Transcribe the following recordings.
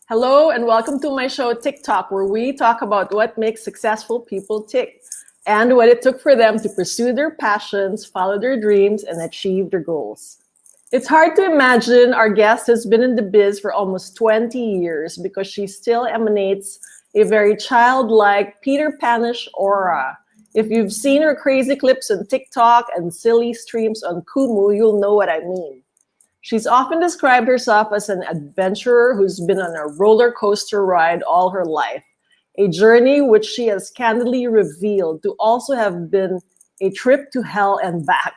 Hello and welcome to my show TikTok, where we talk about what makes successful people tick and what it took for them to pursue their passions, follow their dreams, and achieve their goals. It's hard to imagine our guest has been in the biz for almost 20 years because she still emanates a very childlike Peter Panish aura. If you've seen her crazy clips on TikTok and silly streams on Kumu, you'll know what I mean. She's often described herself as an adventurer who's been on a roller coaster ride all her life, a journey which she has candidly revealed to also have been a trip to hell and back.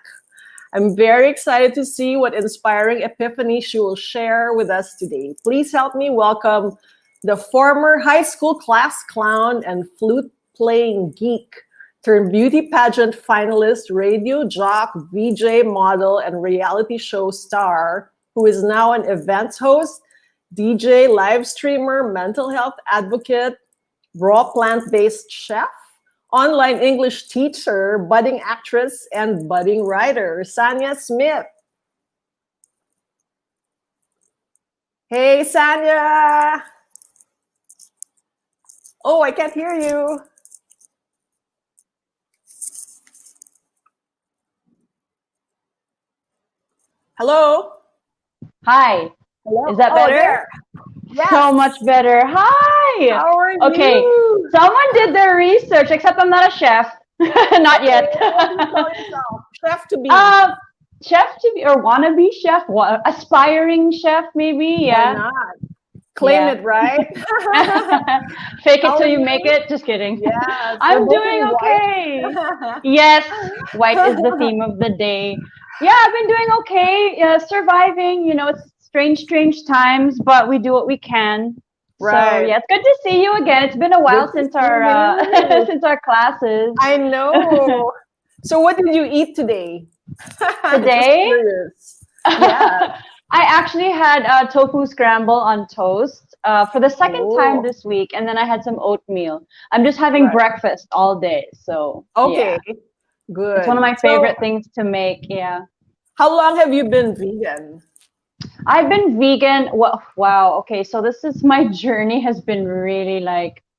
I'm very excited to see what inspiring epiphany she will share with us today. Please help me welcome the former high school class clown and flute-playing geek turned beauty pageant finalist, radio jock, VJ model, and reality show star, who is now an events host, DJ, live streamer, mental health advocate, raw plant-based chef, online English teacher, budding actress, and budding writer, Sanya Smith. Hey, Sanya! Oh, I can't hear you. Hello? Hi. Hello? Is that better? There. Yes. So much better. Hi. How are Okay. you? Someone did their research, except I'm not a chef. Not yet. What do you call yourself? Chef to be. Chef to be, or wannabe chef, aspiring chef, maybe. Yeah. Why not? Claim it, right? Fake it till you make it. Just kidding. Yeah. I'm doing okay. Yes. White is the theme of the day. Yeah, I've been doing okay. Surviving. It's strange times, but we do what we can. Right. So yeah, it's good to see you again. It's been a while since our since our classes. I know. So what did you eat today? Today? Yeah. I actually had a tofu scramble on toast for the second time this week, and then I had some oatmeal. I'm just having breakfast all day, so okay, yeah. Good. It's one of my favorite things to make. Yeah. How long have you been vegan? I've been vegan. Well, wow. Okay, so my journey has been really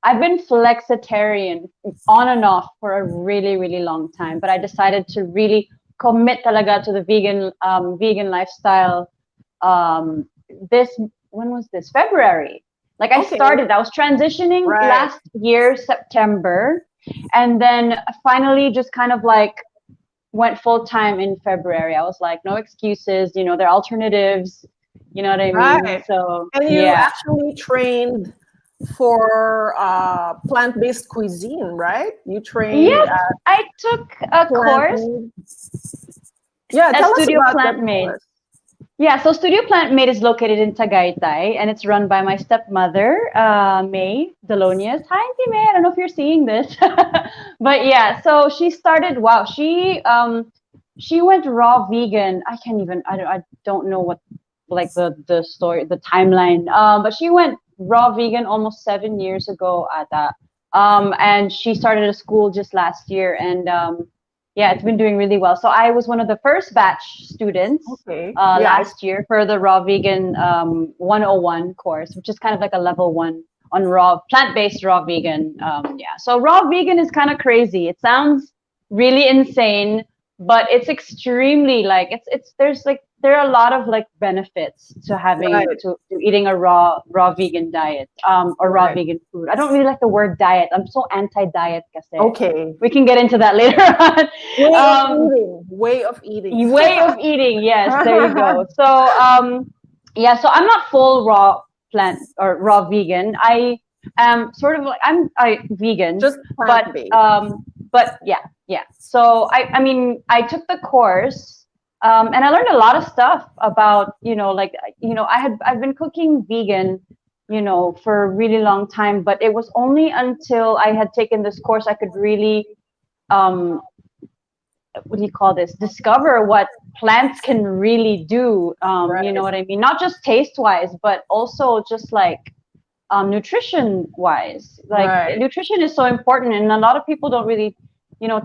I've been flexitarian on and off for a really, really long time, but I decided to really commit talaga to the vegan lifestyle. When was this? February. I started, I was transitioning last year, September, and then finally just kind of went full time in February. I was like, no excuses, there are alternatives, you know what I mean? Right. So, and you actually trained for plant-based cuisine, right? You trained. Yes, I took a course. Yeah, at tell us Studio about Plant that Made. course. Yeah, so Studio Plant Made is located in Tagaytay, and it's run by my stepmother, May Delonias. Hi, Auntie May. I don't know if you're seeing this, but yeah. So she started. Wow, she went raw vegan. I don't know what the story, the timeline. But she went raw vegan almost 7 years ago at that. And she started a school just last year, and yeah, it's been doing really well. So I was one of the first batch students last year for the Raw Vegan 101 course, which is kind of like a level 1 on plant-based raw vegan. Yeah, so raw vegan is kind of crazy. It sounds really insane, but it's extremely there are a lot of benefits to having to eating a raw vegan diet or raw vegan food. I don't really like the word diet. I'm so anti-diet kasi. Okay. We can get into that later on. Way of eating. Yes, there you go. So yeah, so I'm not full raw plant or raw vegan. I am sort of I'm vegan, just plant-based. But yeah. So I mean I took the course. And I learned a lot of stuff about, I've been cooking vegan, for a really long time, but it was only until I had taken this course I could really, what do you call this? Discover what plants can really do. You know what I mean? Not just taste wise, but also just nutrition wise. Nutrition is so important, and a lot of people don't really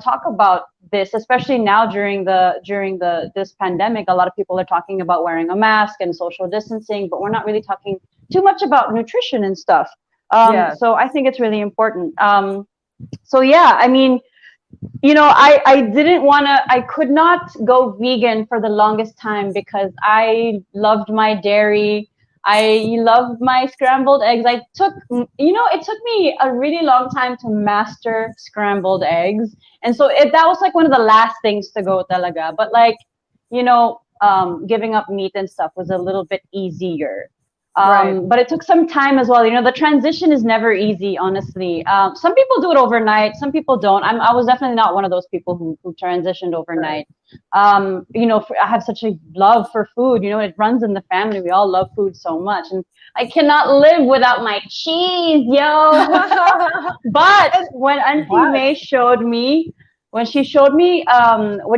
talk about this, especially now during this pandemic. A lot of people are talking about wearing a mask and social distancing, but we're not really talking too much about nutrition and stuff. Yes. So I think it's really important. So yeah, I mean, I didn't want to, I could not go vegan for the longest time because I loved my dairy. I loved my scrambled eggs. It took me a really long time to master scrambled eggs. And so that was like one of the last things to go talaga. But like, giving up meat and stuff was a little bit easier. Right. But it took some time as well. The transition is never easy, honestly. Some people do it overnight. Some people don't. I was definitely not one of those people who transitioned overnight. I have such a love for food. It runs in the family. We all love food so much. And I cannot live without my cheese, yo. But when Auntie May showed me, what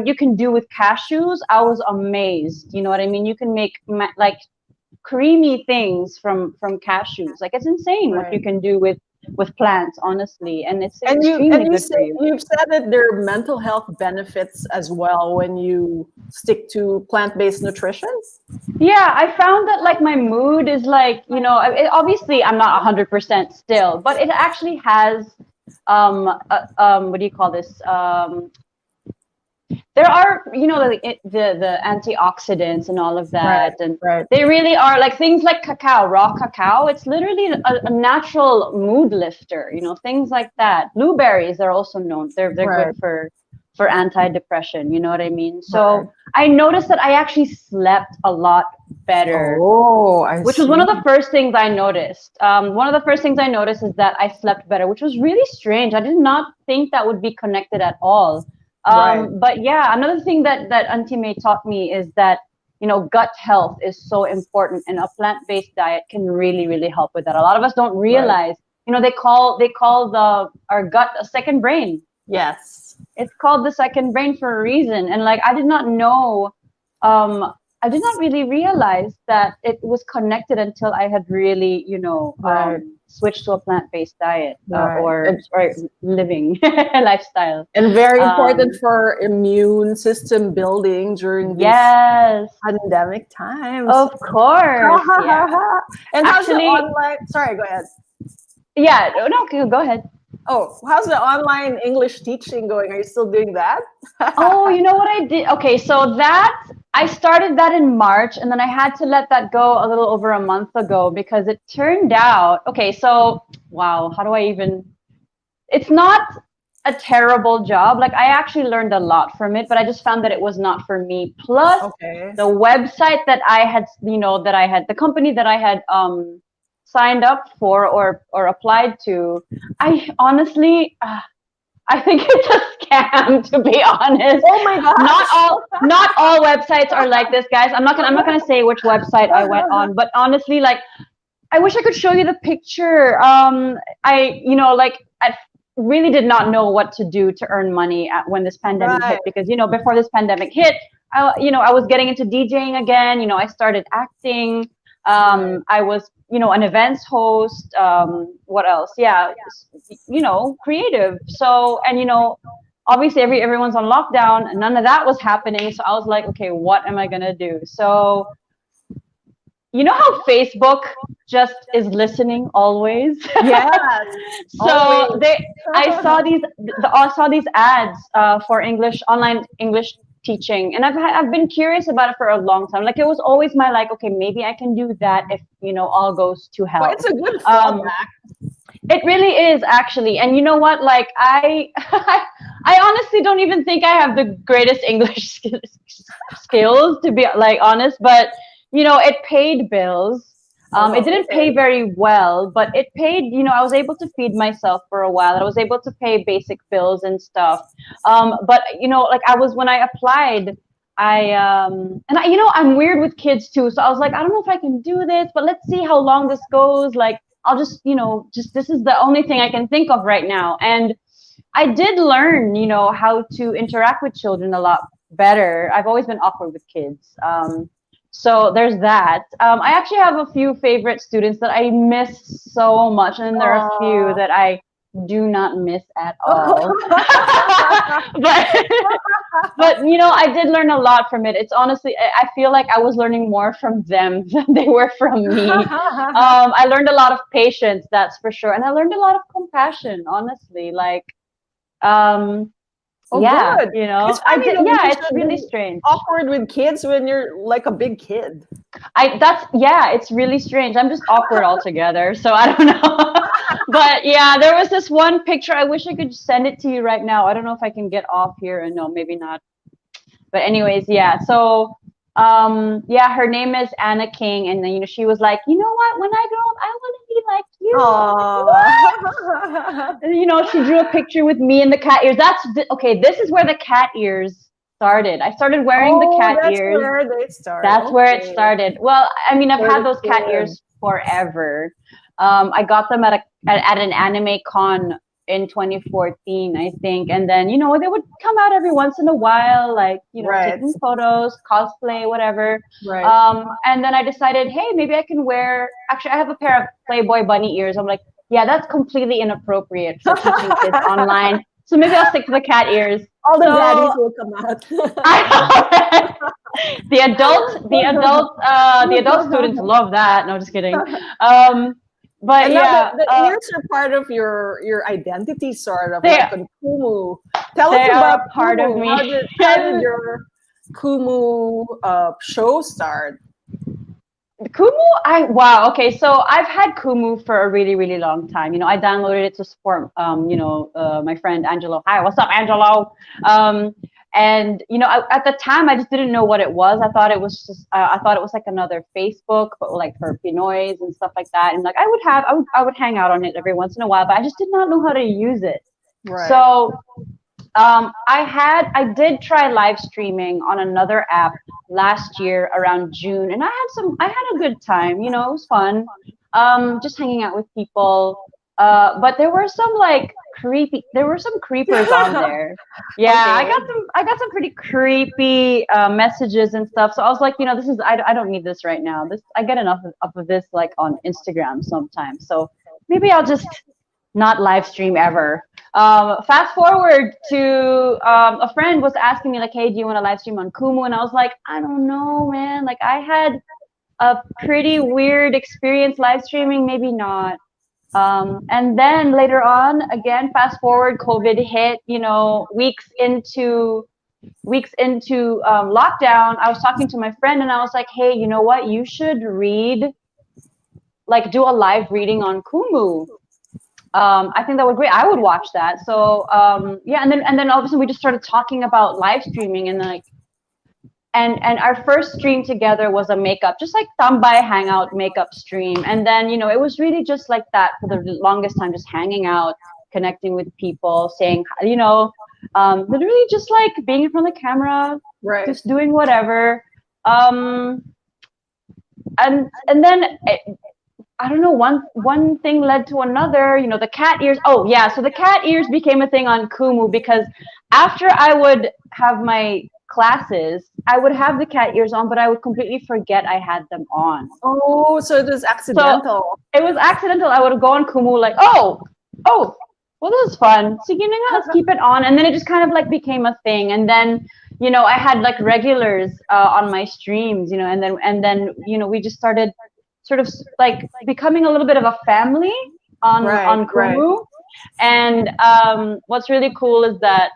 you can do with cashews, I was amazed. You know what I mean? You can make like creamy things from cashews. Like, it's insane what you can do with plants, honestly, and it's extremely good for you. You've said that there are mental health benefits as well when you stick to plant-based nutrition. Yeah, I found that like my mood is like, obviously I'm not 100% still, but it actually has what do you call this? There are, the antioxidants and all of that. They really are like things like cacao, raw cacao. It's literally a natural mood lifter, things like that. Blueberries are also known. They're good for antidepressant. You know what I mean? So I noticed that I actually slept a lot better. Which was one of the first things I noticed. One of the first things I noticed is that I slept better, which was really strange. I did not think that would be connected at all. But yeah, another thing that Auntie May taught me is that, gut health is so important, and a plant-based diet can really, really help with that. A lot of us don't realize, they call our gut a second brain. Yes. It's called the second brain for a reason. And like, I did not know, I did not really realize that it was connected until I had really, switched to a plant-based diet or living lifestyle. And very important for immune system building during these pandemic times. Of course. And how's the online? Sorry, go ahead. Yeah, no, go ahead. Oh, how's the online English teaching going? Are you still doing that? Oh, you know what I did? Okay, so I started that in March, and then I had to let that go a little over a month ago because it turned out, wow, how do I even, it's not a terrible job. Like, I actually learned a lot from it, but I just found that it was not for me. Plus the website that I had, the company that I had, signed up for or applied to, I honestly, I think it's a scam, to be honest. Oh my god! Not all websites are like this, guys. I'm not gonna say which website I went on, but honestly, like, I wish I could show you the picture. I really did not know what to do to earn money when this pandemic hit, because before this pandemic hit, I was getting into DJing again. I started acting. I was, an events host. What else? Yeah, creative. So, and obviously everyone's on lockdown, and none of that was happening. So I was like, okay, what am I gonna do? So, how Facebook just is listening always. Yes. So I saw these ads for online English teaching, and I've been curious about it for a long time. Like, it was always my like, okay, maybe I can do that if all goes to hell. Well, it's a good fallback. It really is, actually. And you know what? Like, I honestly don't even think I have the greatest English skills, to be like honest, but it paid bills. It didn't pay very well, but it paid, I was able to feed myself for a while. I was able to pay basic bills and stuff. But like, when I applied, I'm weird with kids too. So I was like, I don't know if I can do this, but let's see how long this goes. Like, I'll just, this is the only thing I can think of right now. And I did learn, how to interact with children a lot better. I've always been awkward with kids. So there's that. I actually have a few favorite students that I miss so much, and there are a few that I do not miss at all. but but I did learn a lot from it. It's honestly, I feel like I was learning more from them than they were from me. I learned a lot of patience, that's for sure, and I learned a lot of compassion. Honestly, like, Oh, yeah, good. It's I funny did. though, Yeah, because it's you're really being strange. awkward with kids when you're like a big kid. It's really strange. I'm just awkward altogether, so I don't know. But yeah, there was this one picture. I wish I could send it to you right now. I don't know if I can get off here, and no, maybe not. But anyways, yeah. So yeah, her name is Anna King, and then she was like, you know what? When I grow up, I want to be like you. Aww. And she drew a picture with me and the cat ears. Okay. This is where the cat ears started. I started wearing the cat That's ears. where they start. That's where it Okay. started. Well, I mean, I've had those cat Good. ears forever. I got them at an anime con in 2014, I think. And then, they would come out every once in a while, like, Right. taking photos, cosplay, whatever. Right. And then I decided, hey, maybe I can actually, I have a pair of Playboy bunny ears. I'm like, yeah, that's completely inappropriate for teaching kids online. So maybe I'll stick to the cat ears. All the daddies will come out. The adult students love that. No, just kidding. But And yeah, now the ears are part of your identity, sort of, they like on Kumu. Tell us are about part of Kumu. me. How did your Kumu show start? Kumu, wow, okay, so I've had Kumu for a really, really long time. I downloaded it to support, my friend Angelo. Hi, what's up, Angelo? And at the time, I just didn't know what it was. I thought it was like another Facebook, but like for Pinoys and stuff like that. And like I would hang out on it every once in a while, but I just did not know how to use it. Right. So I did try live streaming on another app last year around June, and I had a good time. It was fun, just hanging out with people. But there were some creepers on there. Yeah, Okay. I got some pretty creepy messages and stuff. So I was like, I don't need this right now. I get enough of this like on Instagram sometimes. So maybe I'll just not live stream ever. Fast forward to a friend was asking me like, hey, do you want to live stream on Kumu? And I was like, I don't know, man. Like I had a pretty weird experience live streaming, maybe not. And then later on, again, fast forward, COVID hit, weeks into lockdown. I was talking to my friend and I was like, hey, you know what? You should do a live reading on Kumu. I think that would be great. I would watch that. So yeah, and then all of a sudden we just started talking about live streaming and and our first stream together was a makeup, just like Tambay hangout makeup stream. And then it was really just like that for the longest time, just hanging out, connecting with people, saying literally just like being in front of the camera, Right. just doing whatever. And then. I don't know, one thing led to another, the cat ears. Oh yeah, so the cat ears became a thing on Kumu because after I would have my classes, I would have the cat ears on, but I would completely forget I had them on. Oh, so it was accidental. So it was accidental. I would go on Kumu like, oh, well, this is fun. So let's keep it on, and then it just kind of like became a thing, and then. I had like regulars on my streams, and then we just started sort of like becoming a little bit of a family on Kumu. Right. And what's really cool is that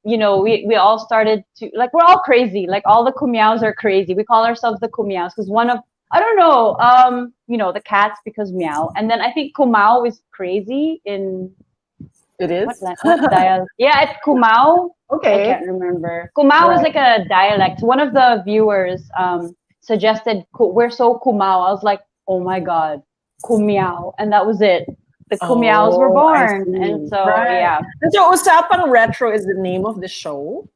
we all started to like, we're all crazy, like all the Kumiaos are crazy. We call ourselves the Kumiaos because I don't know, the cats because meow, and then I think Kumao is crazy in it is what dialect? Yeah, it's Kumao. Okay, I can't remember. Kumao is like a dialect. One of the viewers suggested we're so Kumao. I was like, oh my god, Kumiao, and that was it. The Kumiaos were born, and so yeah. And so Usapan Retro is the name of the show.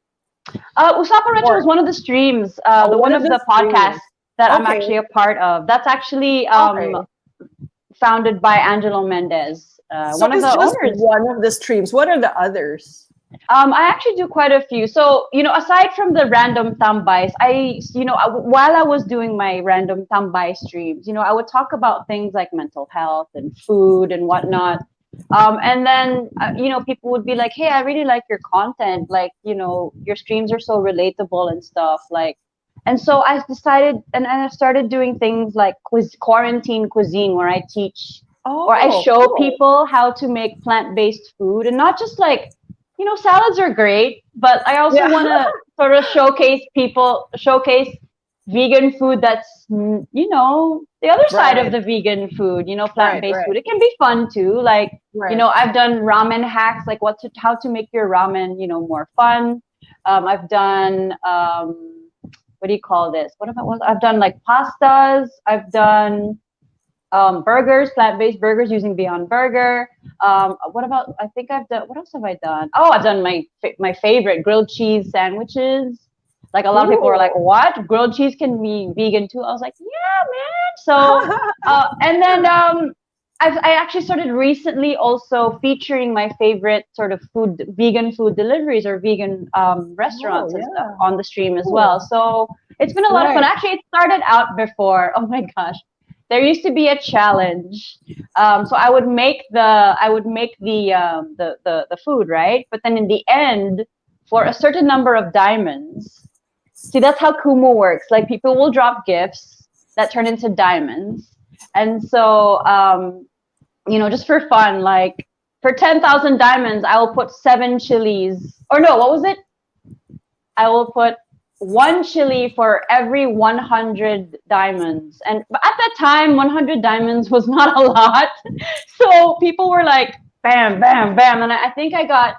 Usapan Retro is one of the streams. One of the podcasts that I'm actually a part of. That's actually founded by Angelo Mendez, one of the owners. One of the streams. What are the others? I actually do quite a few. So, aside from the random tambays, while I was doing my random tambay streams, I would talk about things like mental health and food and whatnot. And then, people would be like, hey, I really like your content. Like, your streams are so relatable and stuff. Like, and so I decided, and I started doing things like quarantine cuisine, where I teach or I Oh, show cool. people how to make plant-based food, and not just like, salads are great, but I also Yeah. want to sort of showcase vegan food that's, the other side of Right. the vegan food, Right. plant-based Right. food. It can be fun too. Like, Right. I've done ramen hacks, like how to make your ramen, more fun. I've done, what do you call this? I've done like pastas. I've done burgers, plant-based burgers using Beyond Burger. I think I've done, what else have I done? Oh, I've done my favorite grilled cheese sandwiches. Like a lot of people were like, Cool. what? Grilled cheese can be vegan too? I was like, yeah, man. So, and then I actually started recently also featuring my favorite sort of vegan food deliveries or vegan Oh, restaurants and stuff yeah. on the stream as well. Cool. So it's been a lot of fun. Right. Actually, it started out before. Oh my gosh, there used to be a challenge. So I would make the food, right? But then in the end, for a certain number of diamonds, see, that's how Kumu works. Like, people will drop gifts that turn into diamonds, and so just for fun, like for 10,000 diamonds, I will put 7 chilies. Or no, what was it? I will put 1 chili for every 100 diamonds. And at that time, 100 diamonds was not a lot. So people were like, bam, bam, bam. And I think I got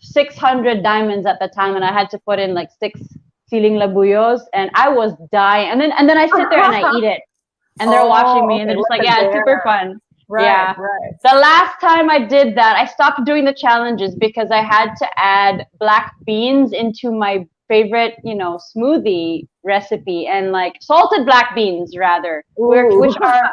600 diamonds at the time. And I had to put in like 6 siling labuyos. And I was dying. And then I sit there and I eat it. And they're watching me Oh, and okay. they're just With like, the yeah, it's super bear. fun. Right. Yeah. Right. The last time I did that, I stopped doing the challenges because I had to add black beans into my favorite, smoothie recipe, and like salted black beans rather, Ooh. which are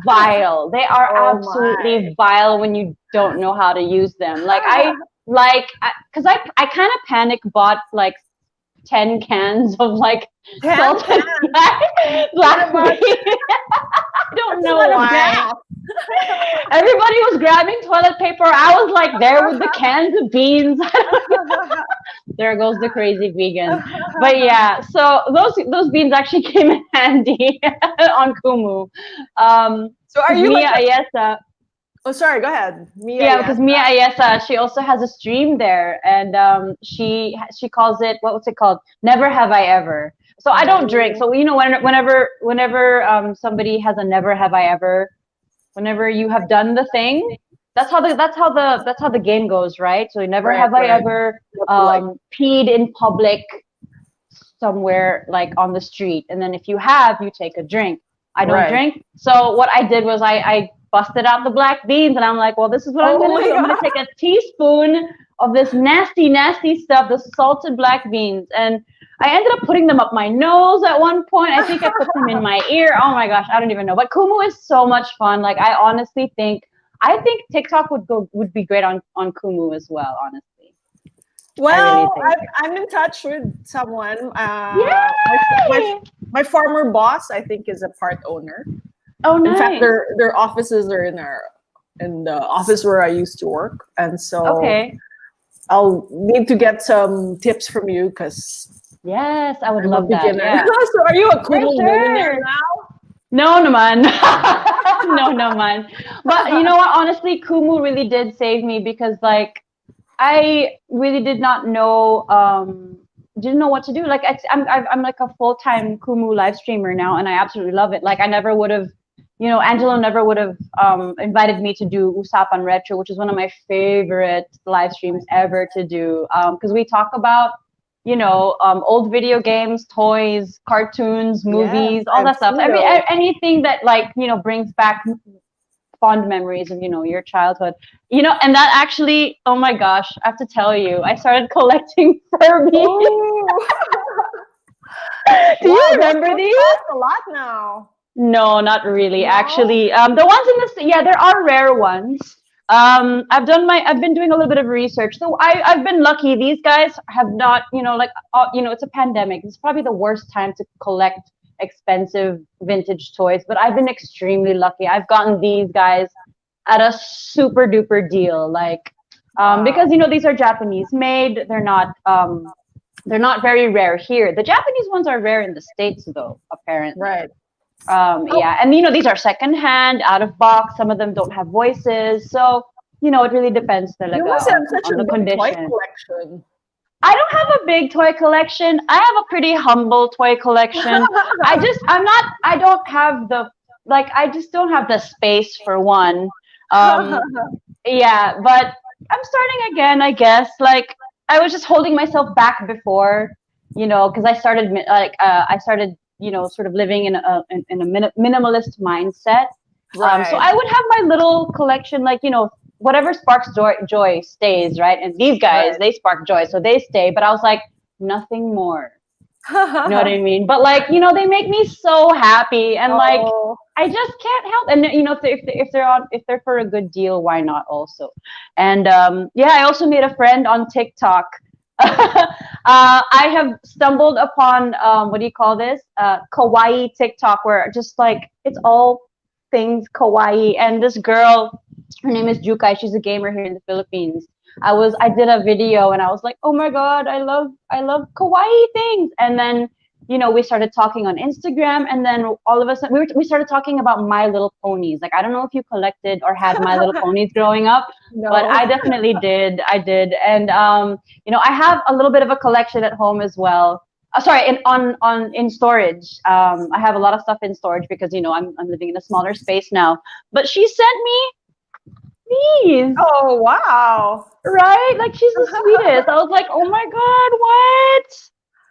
vile. They are Oh my. absolutely vile when you don't know how to use them. Because I kind of panic bought like 10 cans of like 10 salted cans. What black about beans. I don't that's a know lot of why. gas. Everybody was grabbing toilet paper. I was like there with the cans of beans. There goes the crazy vegan. But yeah, so those beans actually came in handy on Kumu. So are Because you like Mia a Ayesa, oh sorry, go ahead. Mia, yeah, yes. because Mia Ayesa, she also has a stream there, and she calls it, what's it called? Never Have I Ever. So I don't drink. Oh, So whenever somebody has a never have I ever, whenever you have done the thing, that's how the game goes, right? So never right, have I right. ever You have to like peed in public somewhere like on the street, and then if you have, you take a drink. I don't right. drink, so what I did was I busted out the black beans, and I'm like, well, this is what I'm Oh gonna my do. I'm gonna god. take a teaspoon of this nasty, nasty stuff, the salted black beans, and I ended up putting them up my nose at one point. I think I put them in my ear. Oh my gosh, I don't even know. But Kumu is so much fun. Like, I think TikTok would be great on Kumu as well. Honestly, I really Well, think. I'm in touch with someone. Yay! My former boss, I think, is a part owner. Oh, In fact, nice. their offices are in the office where I used to work, and so Okay. I'll need to get some tips from you because Yes, I would I'm a love that. beginner. Yeah, So, are you a for Kumu millionaire sure. No, no, man. No, no, man. But you now? know what? Honestly, Kumu really did save me because, like, I really didn't know what to do. Like, I'm like a full-time Kumu live streamer now, and I absolutely love it. Like, I never would have, Angelo never would have invited me to do Usapan Retro, which is one of my favorite live streams ever to do. Because we talk about, old video games, toys, cartoons, Yes, movies, all I've that stuff. seen those. Anything that, like, brings back fond memories of your childhood, and that actually, oh my gosh, I have to tell you, I started collecting Furby. Oh, Do you wow, remember those these? cost a lot now. No, not really, No? actually. The ones in this, yeah, there are rare ones. I've been doing a little bit of research, so I've been lucky. These guys have not, it's a pandemic. It's probably the worst time to collect expensive vintage toys, but I've been extremely lucky. I've gotten these guys at a super duper deal. Like, because these are Japanese made. They're not very rare here. The Japanese ones are rare in the States, though, apparently. Right. Yeah, and these are secondhand, out of box. Some of them don't have voices, so it really depends You talaga must have such on a the big toy condition. collection. I don't have a big toy collection. I have a pretty humble toy collection. I don't have I just don't have the space for one. Yeah, but I'm starting again, I guess. Like, I was just holding myself back before, because I started, sort of living in a minimalist mindset. Right. So I would have my little collection, like, whatever sparks joy stays, right? And these guys, Right. they spark joy, so they stay. But I was like, nothing more. You know what I mean? But like, they make me so happy, and like, Oh, I just can't help. And if they're for a good deal, why not also? And yeah, I also made a friend on TikTok. I have stumbled upon what do you call this? Kawaii TikTok, where just like it's all things kawaii. And this girl, her name is Jukai. She's a gamer here in the Philippines. I did a video and I was like, oh my god, I love kawaii things. And then we started talking on Instagram, and then all of a sudden we started talking about My Little Ponies. Like, I don't know if you collected or had My Little Ponies growing up, but no. I definitely did. I did, and I have a little bit of a collection at home as well. Sorry, in storage. I have a lot of stuff in storage because I'm living in a smaller space now. But she sent me these. Oh, wow. Right? Like, she's the sweetest. I was like, oh my god, what?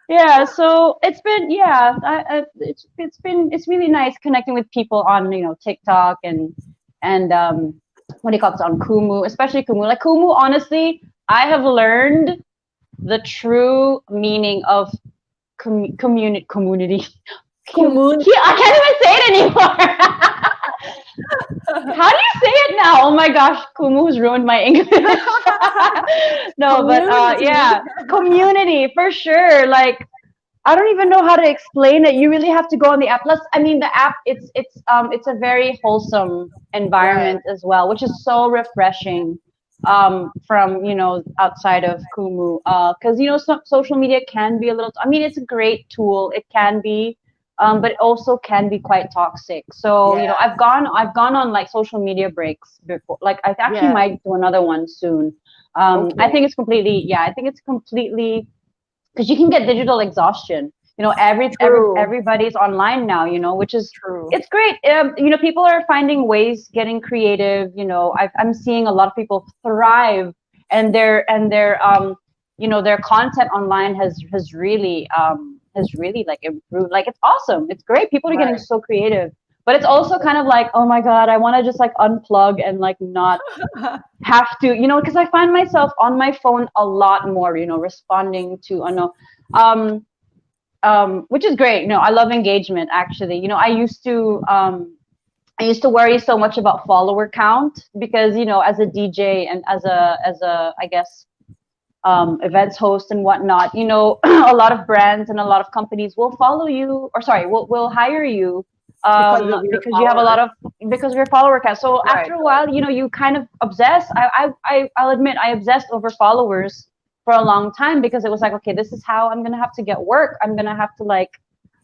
Yeah, so it's been it's really nice connecting with people on TikTok and what do you call it, on Kumu, especially Kumu. Like, Kumu, honestly, I have learned the true meaning of community. Kumun. I can't even say it anymore. How do you say it now? Oh my gosh, Kumu's ruined my English. No, but Community. yeah, community for sure. Like, I don't even know how to explain it. You really have to go on the app. Plus, I mean, the app, it's a very wholesome environment as well, which is so refreshing. From outside of Kumu, because social media can be a little. I mean, it's a great tool. It can be, but it also can be quite toxic. So Yeah. I've gone on like social media breaks before. Like, I actually Yeah. might do another one soon. I Okay. think it's completely because you can get digital exhaustion. True. Everybody's online now. Which is True. it's great. People are finding ways, getting creative. I'm seeing a lot of people thrive, and their content online has really like improved. Like, it's awesome. It's great. People are getting Right. so creative. But it's also kind of like, oh my god, I want to just like unplug and like not have to, because I find myself on my phone a lot more, responding to, which is great. I love engagement, actually. I used to worry so much about follower count because, as a DJ and as a I guess, events host and whatnot, a lot of brands and a lot of companies will follow you, or sorry, will hire you because you have a lot of because of your follower count. So Right. after a while, you kind of obsess. I'll admit, I obsessed over followers for a long time because it was like, okay, this is how I'm gonna have to get work. I'm gonna have to like,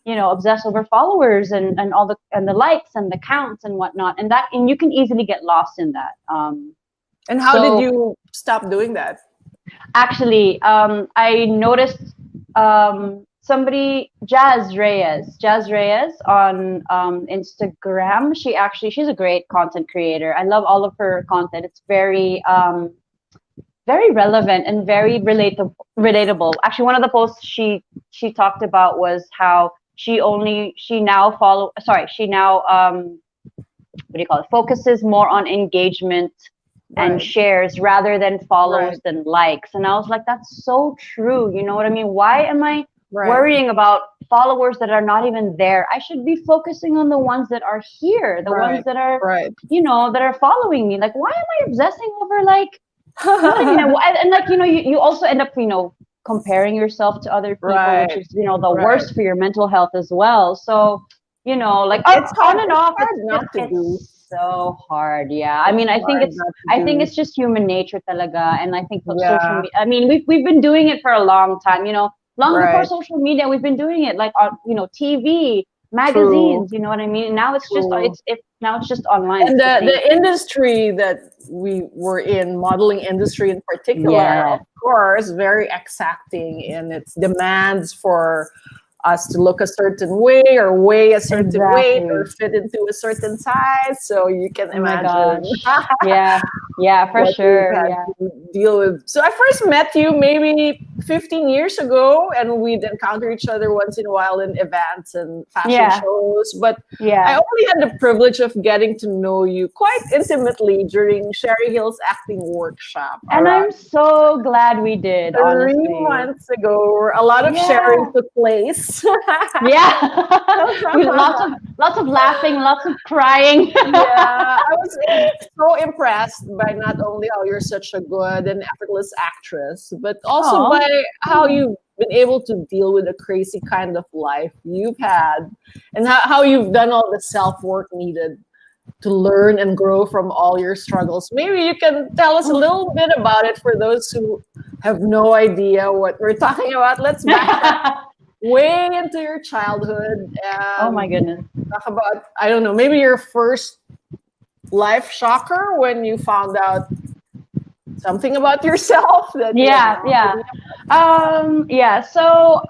obsess over followers and all the likes and the counts and whatnot, and you can easily get lost in that. And how So- did you stop doing that? Actually, I noticed somebody, Jazz Reyes on Instagram. She's a great content creator. I love all of her content. It's very very relevant and very relatable. Actually, one of the posts she talked about was how she now what do you call it, focuses more on engagement and Right. shares rather than follows Right. than likes. And I was like, that's so true. You know what I mean? Why am I Right. worrying about followers that are not even there? I should be focusing on the ones that are here, the Right. ones that are, Right. that are following me. Like, why am I obsessing over like, and like, you also end up, comparing yourself to other people, Right. which is, the Right. worst for your mental health as well. So, like, It's hard. on and off, It's hard not to do. so hard. Yeah. I mean, Hard not to I think do. it's just human nature talaga. And I think social Yeah, media, I mean, we've been doing it for a long time, long before right. social media, we've been doing it like on, TV, True, magazines, you know what I mean? And now it's just, true. now it's just online. And It's the same the thing. industry that we were in, modeling industry in particular, Yeah. of course, very exacting in its demands for us to look a certain way or weigh a certain weight or Exactly. fit into a certain size. So you can Oh my imagine gosh. Yeah. Yeah, for what we've sure. had Yeah. to deal with. So I first met you maybe 15 years ago, and we'd encounter each other once in a while in events and fashion Yeah. shows. But I Yeah. only had the privilege of getting to know you quite intimately during Sherry Hill's acting workshop And around I'm so glad we did, 3 honestly. months ago, where a lot of sharing Yeah. took place. Yeah. We lots of laughing, lots of crying. Yeah, I was so impressed by not only how you're such a good and effortless actress, but also Oh. by how you've been able to deal with the crazy kind of life you've had and how you've done all the self work needed to learn and grow from all your struggles. Maybe you can tell us a little bit about it for those who have no idea what we're talking about. Let's backtrack way into your childhood Oh my and goodness. talk about, I don't know, maybe your first life shocker when you found out something about yourself that you had Yeah, no yeah. idea. Yeah, so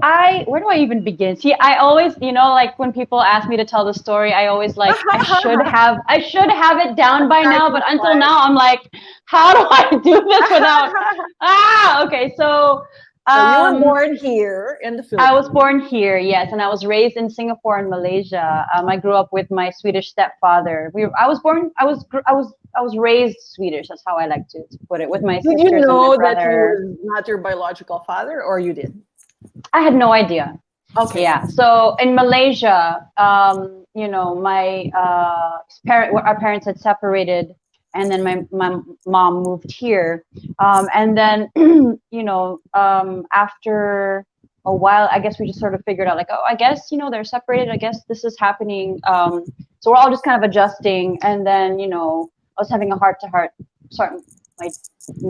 where do I even begin? See, I always, like when people ask me to tell the story, I always like, I should have it down by now, Starting but until point. now, I'm like, how do I do this without, okay, so, So you were um, born here in the I was Philippines. born here, yes, and I was raised in Singapore and Malaysia. I grew up with my Swedish stepfather. I was born, I was raised Swedish. That's how I like to put it, with my Did you sisters and my know that he brother. was not your biological father, or you did? I had no idea. Okay. Yeah. So in Malaysia, my our parents had separated, and then my mom moved here, and then after a while, I guess we just sort of figured out like, oh, I guess they're separated. I guess this is happening. So we're all just kind of adjusting, and then I was having a heart to heart. Sorry, my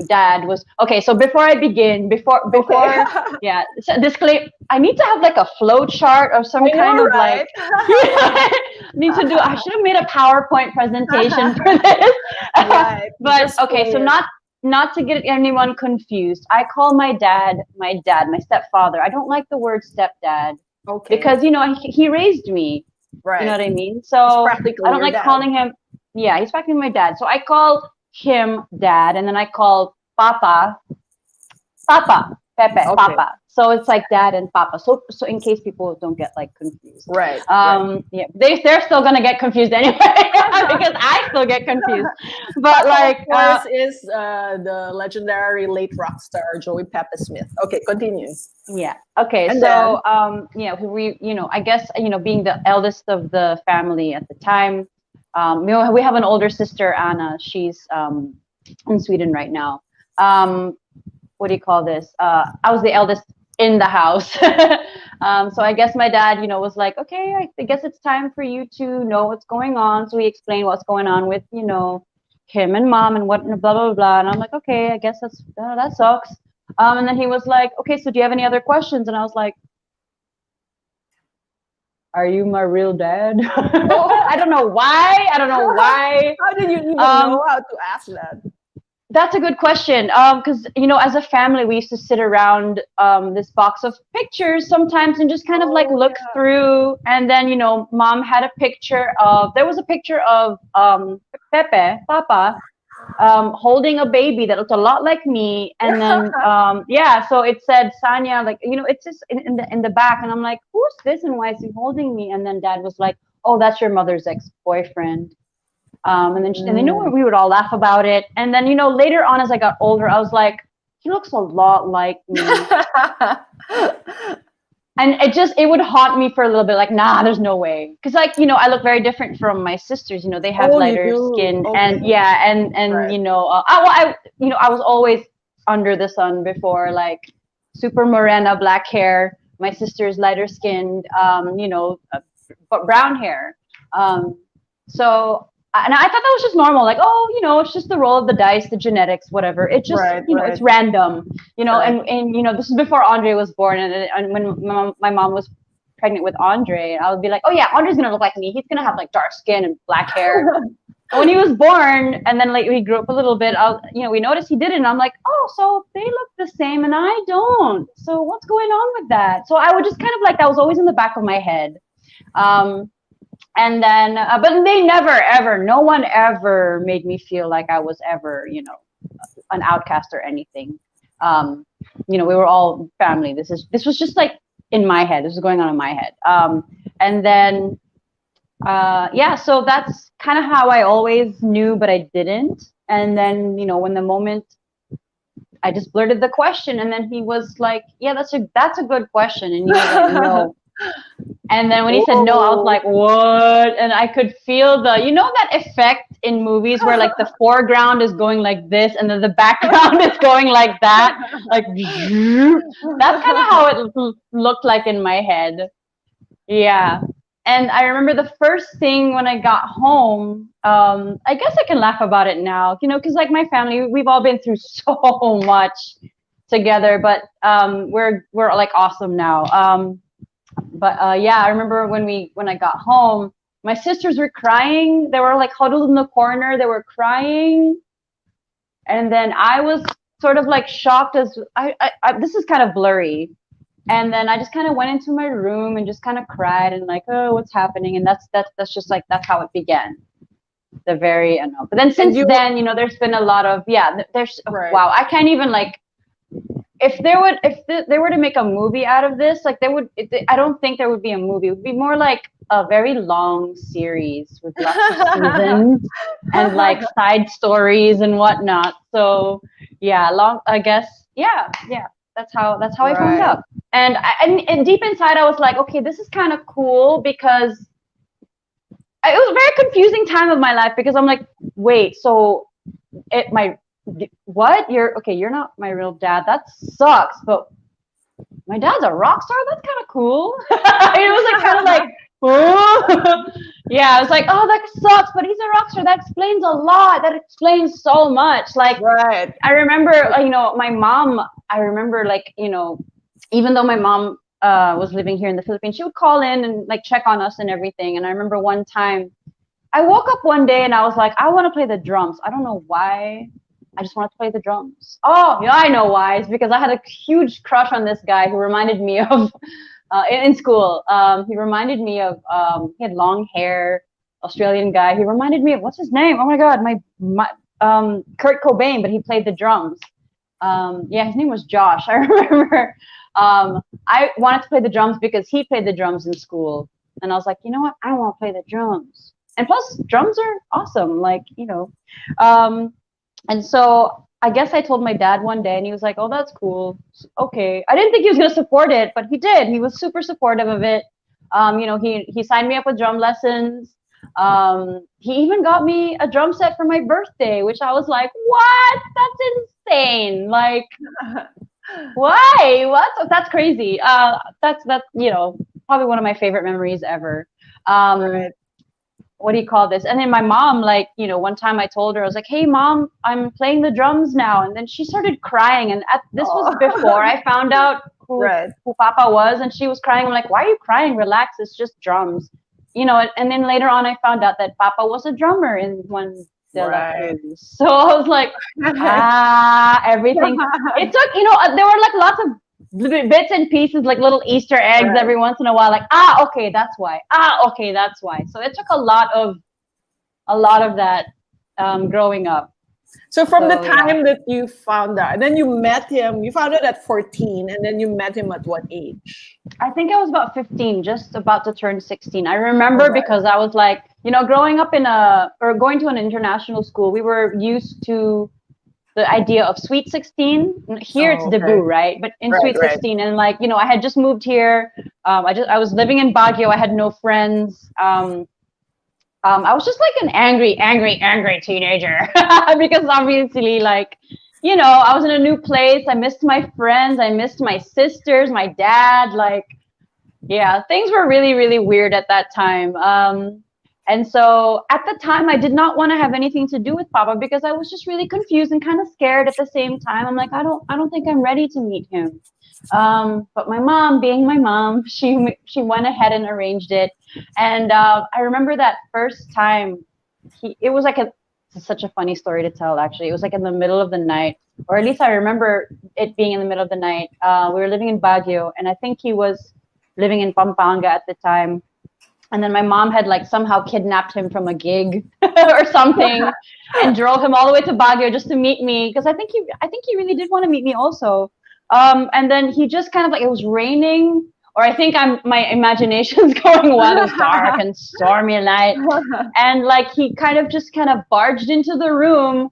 dad was okay. So before I begin, Okay. yeah, so disclaim. I need to have like a flow chart or some I kind know, of like. right? Need to do. I should have made a PowerPoint presentation for this. Right. But Just okay, play so it. not to get anyone confused. I call my dad, my stepfather. I don't like the word stepdad Okay. because he raised me. You know Right. what I mean? It's So I practically don't your like dad. calling him. Yeah, he's practically my dad. So I call him dad, and then I call Papa, Pepe, Okay. Papa. So it's like dad and Papa. So in case people don't get like confused. Right. Right. Yeah, they're still gonna get confused anyway because I still get confused. But Papa, of like, course, is the legendary late rock star Joey Pepe Smith. Okay, continue. yeah. Okay. And So then, I guess being the eldest of the family at the time, we have an older sister, Anna. She's in Sweden right now. What do you call this? I was the eldest in the house. So I guess my dad, was like, okay, I guess it's time for you to know what's going on. So he explained what's going on with, him and mom and what, blah, blah, blah. And I'm like, okay, I guess that sucks. And then he was like, okay, so do you have any other questions? And I was like, are you my real dad? I don't know why. I don't know why. how did you even Um, know how to ask that? That's a good question. Because as a family, we used to sit around this box of pictures sometimes and just kind of like Oh, look yeah. through. And then mom had a picture of. There was a picture of Pepe, Papa, holding a baby that looked a lot like me. And then yeah, so it said Sanya, like it's just in the back. And I'm like, who's this and why is he holding me? And then dad was like, oh, that's your mother's ex-boyfriend. And they knew Mm. we would all laugh about it. And then, later on as I got older, I was like, he looks a lot like me. And it would haunt me for a little bit, like, nah, there's no way. Because like, I look very different from my sisters, they have Oh, you lighter do. skin. And Okay. yeah, and Right. I was always under the sun before, like super morena, black hair. My sister's lighter skinned, but brown hair. So and I thought that was just normal, like, oh, it's just the roll of the dice, the genetics, whatever. It just, Right, it's right, random, right. and this is before Andre was born, and when my mom was pregnant with Andre, I would be like, oh yeah, Andre's gonna look like me. He's gonna have like dark skin and black hair. And when he was born, and then like he grew up a little bit, we noticed he did it, and I'm like, oh, so they look the same, and I don't. So what's going on with that? So I would just kind of like, that was always in the back of my head. And then, but they never, ever, no one ever made me feel like I was ever, an outcast or anything. We were all family. This was just like in my head. This was going on in my head. And then, so that's kind of how I always knew, but I didn't. And then, when the moment I just blurted the question, and then he was like, yeah, that's a good question. And he was like, no. And then when he said no, I was like, what? And I could feel that effect in movies where like the foreground is going like this and then the background is going like that. Like, that's kind of how it looked like in my head. Yeah. And I remember the first thing when I got home, I guess I can laugh about it now, because like my family, we've all been through so much together, but we're like awesome now. But I remember when I got home, my sisters were crying. They were like huddled in the corner. They were crying. And then I was sort of like shocked as I this is kind of blurry. And then I just kind of went into my room and just kind of cried and like, oh, what's happening? And that's just like, that's how it began. The very, but then since then, there's been a lot of, there's, Right. wow, I can't even like, if they were to make a movie out of this, like I don't think there would be a movie. It would be more like a very long series with lots of seasons and like side stories and whatnot. So I guess, that's how I found out. And deep inside, I was like, okay, this is kind of cool, because it was a very confusing time of my life, because I'm like, wait, so what? You're not my real dad. That sucks. But my dad's a rock star. That's kind of cool. It was like kind of like, oh. Yeah, I was like, oh, that sucks. But he's a rock star. That explains a lot. That explains so much. Like, Right. I remember, my mom. I remember, like, even though my mom was living here in the Philippines, she would call in and like check on us and everything. And I remember one time, I woke up one day and I was like, I want to play the drums. I don't know why. I just wanted to play the drums. Oh, yeah, I know why. It's because I had a huge crush on this guy who reminded me of, in school, he reminded me of, he had long hair, Australian guy. He reminded me of, what's his name? Oh my God, my Kurt Cobain, but he played the drums. His name was Josh. I remember I wanted to play the drums because he played the drums in school. And I was like, you know what? I want to play the drums. And plus, drums are awesome. Like, and so I guess I told my dad one day, and he was like, oh, that's cool. Okay. I didn't think he was going to support it, but he did. He was super supportive of it. He signed me up with drum lessons. He even got me a drum set for my birthday, which I was like, what? That's insane. Like, why? What? That's crazy. That's probably one of my favorite memories ever. Right. What do you call this? And then my mom, like, one time I told her, I was like, hey, Mom, I'm playing the drums now. And then she started crying. And this was before I found out who Papa was. And she was crying. I'm like, why are you crying? Relax. It's just drums. And then later on, I found out that Papa was a drummer in one de la Cruz. So I was like, everything. It took, there were like lots of bits and pieces, like little Easter eggs every once in a while, like, okay, that's why. Okay, that's why. So it took a lot of that growing up. So from the time that you found out, and then you met him, you found out at 14, and then you met him at what age? I think I was about 15, just about to turn 16. I remember because I was like, growing up going to an international school, we were used to the idea of Sweet 16. Here it's debut, right? But in Sweet 16, and like, I had just moved here. I was living in Baguio. I had no friends. I was just like an angry teenager because obviously, like, I was in a new place. I missed my friends. I missed my sisters, my dad. Like, things were really, really weird at that time. And so at the time, I did not want to have anything to do with Papa because I was just really confused and kind of scared at the same time. I'm like, I don't think I'm ready to meet him. But my mom, being my mom, she went ahead and arranged it. And I remember that first time, it was like it's such a funny story to tell, actually. It was like in the middle of the night, or at least I remember it being in the middle of the night. We were living in Baguio, and I think he was living in Pampanga at the time. And then my mom had like somehow kidnapped him from a gig or something and drove him all the way to Baguio just to meet me, because I think he really did want to meet me also. And then he just kind of like, it was raining, or I think my imagination's going wild. It was dark and stormy night, and like he kind of barged into the room,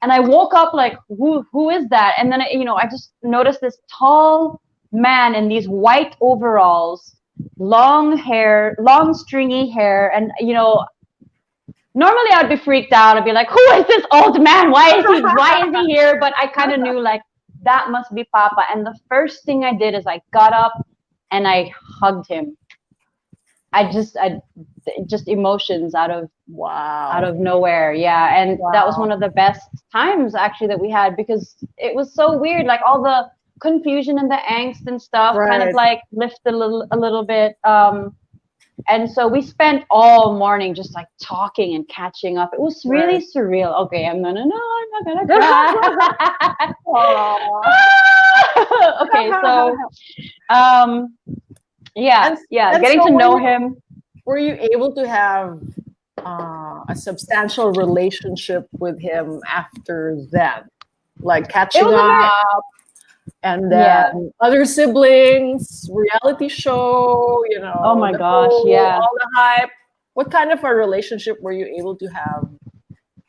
and I woke up like, who is that? And then I just noticed this tall man in these white overalls, long hair, long stringy hair, and normally I'd be freaked out. I'd be like, who is this old man? Why is he here? But I kind of knew like that must be Papa. And the first thing I did is I got up and I hugged him. I just emotions out of nowhere. Yeah. And that was one of the best times actually that we had, because it was so weird. Like all the confusion and the angst and stuff kind of like lifted a little bit. And so we spent all morning just like talking and catching up. It was really surreal. Okay, I'm not gonna cry. Okay, so getting to know him. Were you able to have a substantial relationship with him after that? Like catching up? And then other siblings, reality show, Oh my gosh, all the hype. What kind of a relationship were you able to have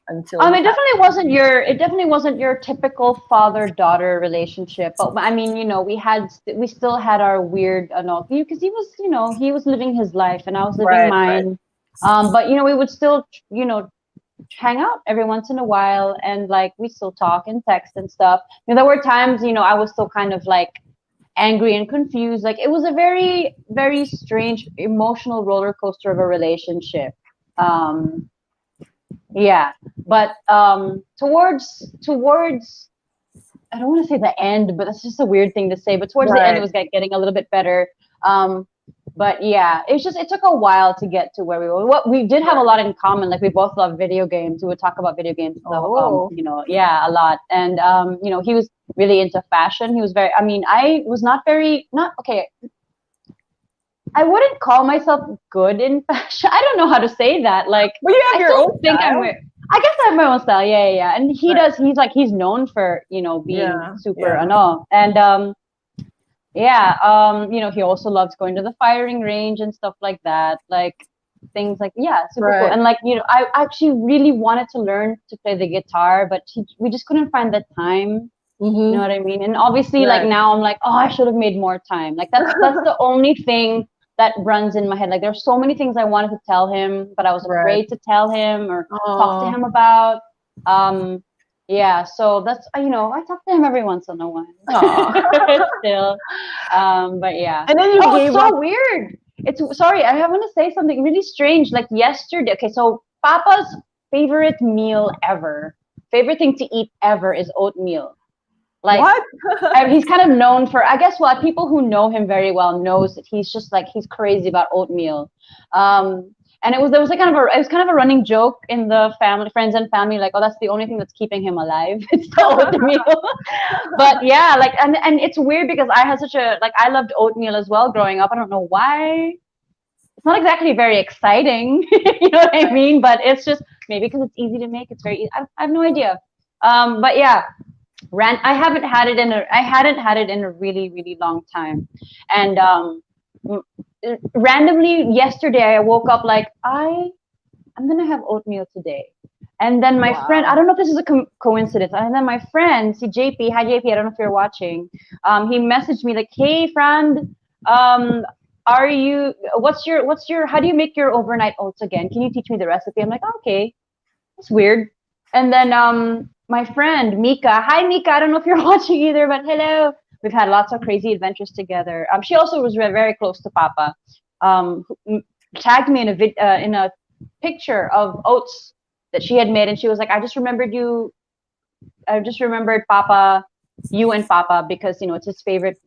until? It definitely wasn't your typical father-daughter relationship. But I mean, we still had our weird, because he was living his life and I was living mine. But we would still, hang out every once in a while, and like we still talk and text and stuff. There were times I was still kind of like angry and confused. Like it was a very, very strange emotional roller coaster of a relationship. But towards I don't want to say the end, but that's just a weird thing to say, but towards the end it was getting a little bit better. But yeah, it took a while to get to where we were. What we did have a lot in common, like we both love video games. We would talk about video games, stuff, a lot. And he was really into fashion. He was very. I mean, I was not okay. I wouldn't call myself good in fashion. I don't know how to say that. Like, well, you have your own style. I guess I have my own style. Yeah. And he does. He's known for being super and all. And he also loves going to the firing range and stuff like that. Like things like, super cool. And like, I actually really wanted to learn to play the guitar, but we just couldn't find the time. You know what I mean? And obviously like now I'm like, oh, I should have made more time. Like that's the only thing that runs in my head. Like there's so many things I wanted to tell him, but I was afraid to tell him or talk to him about. So that's I talk to him every once in a while. Still, but yeah. And then it's so weird. Sorry, I want to say something really strange. Like yesterday, okay, so Papa's favorite meal ever, favorite thing to eat ever is oatmeal. Like what? He's kind of known for. I guess what people who know him very well knows that he's just like he's crazy about oatmeal. And it was kind of a running joke in the friends and family, like, oh, that's the only thing that's keeping him alive. It's the oatmeal. But yeah, like, and it's weird because I had I loved oatmeal as well growing up. I don't know why. It's not exactly very exciting, you know what I mean? But it's just maybe because it's easy to make. It's very easy. I have no idea. But yeah, I hadn't had it in a really, really long time. And randomly yesterday I woke up like I'm gonna have oatmeal today, and then my friend, I don't know if this is a coincidence, and then my friend JP, hi JP, I don't know if you're watching, he messaged me like, hey friend, how do you make your overnight oats again, can you teach me the recipe? I'm like, okay, that's weird. And then my friend Mika, hi Mika, I don't know if you're watching either, but hello. We've had lots of crazy adventures together. She also was very close to Papa. Tagged me in a picture of oats that she had made, and she was like, I just remembered Papa, you and Papa, because it's his favorite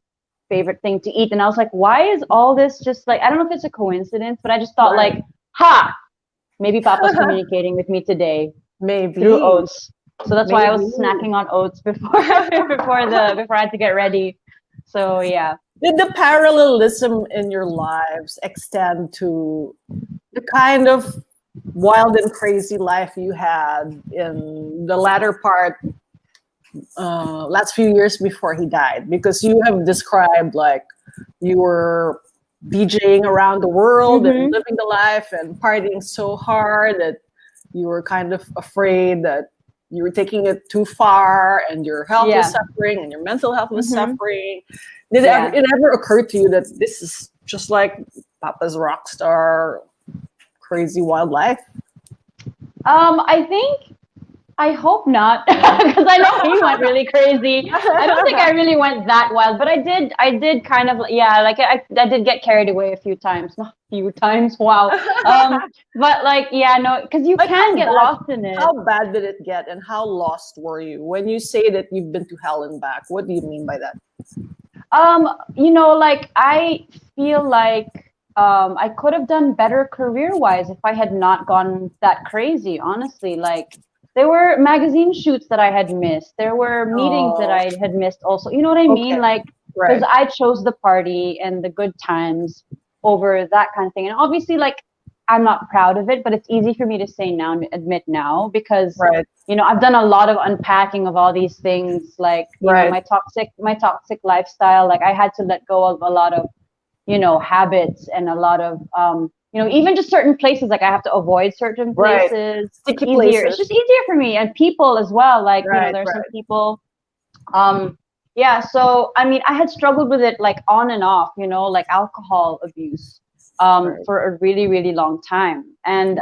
thing to eat. And I was like, why is all this just like, I don't know if it's a coincidence, but I just thought Right. like, ha, maybe Papa's communicating with me today Maybe. through oats. So that's why I was Maybe. snacking on oats before I had to get ready. So yeah. Did the parallelism in your lives extend to the kind of wild and crazy life you had in the latter part, last few years before he died? Because you have described like you were DJing around the world and living the life and partying so hard that you were kind of afraid that you were taking it too far and your health was suffering and your mental health was suffering. Did it ever occur to you that this is just like Papa's rock star, crazy wild life? I hope not, because I know he went really crazy. I don't think I really went that wild, but I did kind of, like I did get carried away a few times. Not a few times, wow. But like, no, because you can get lost in it. How bad did it get, and how lost were you? When you say that you've been to hell and back, what do you mean by that? Like I feel like I could have done better career-wise if I had not gone that crazy, honestly. Like, there were magazine shoots that I had missed. There were meetings that I had missed also. You know what I mean? Like, because I chose the party and the good times over that kind of thing. And obviously, like, I'm not proud of it, but it's easy for me to say now and admit now because, I've done a lot of unpacking of all these things. Like, you know, my toxic lifestyle. Like, I had to let go of a lot of, habits and a lot of, even just certain places, like I have to avoid certain places. Sticky places. It's just easier for me, and people as well. Like, there's some people. So I mean, I had struggled with it like on and off, like alcohol abuse, for a really, really long time. And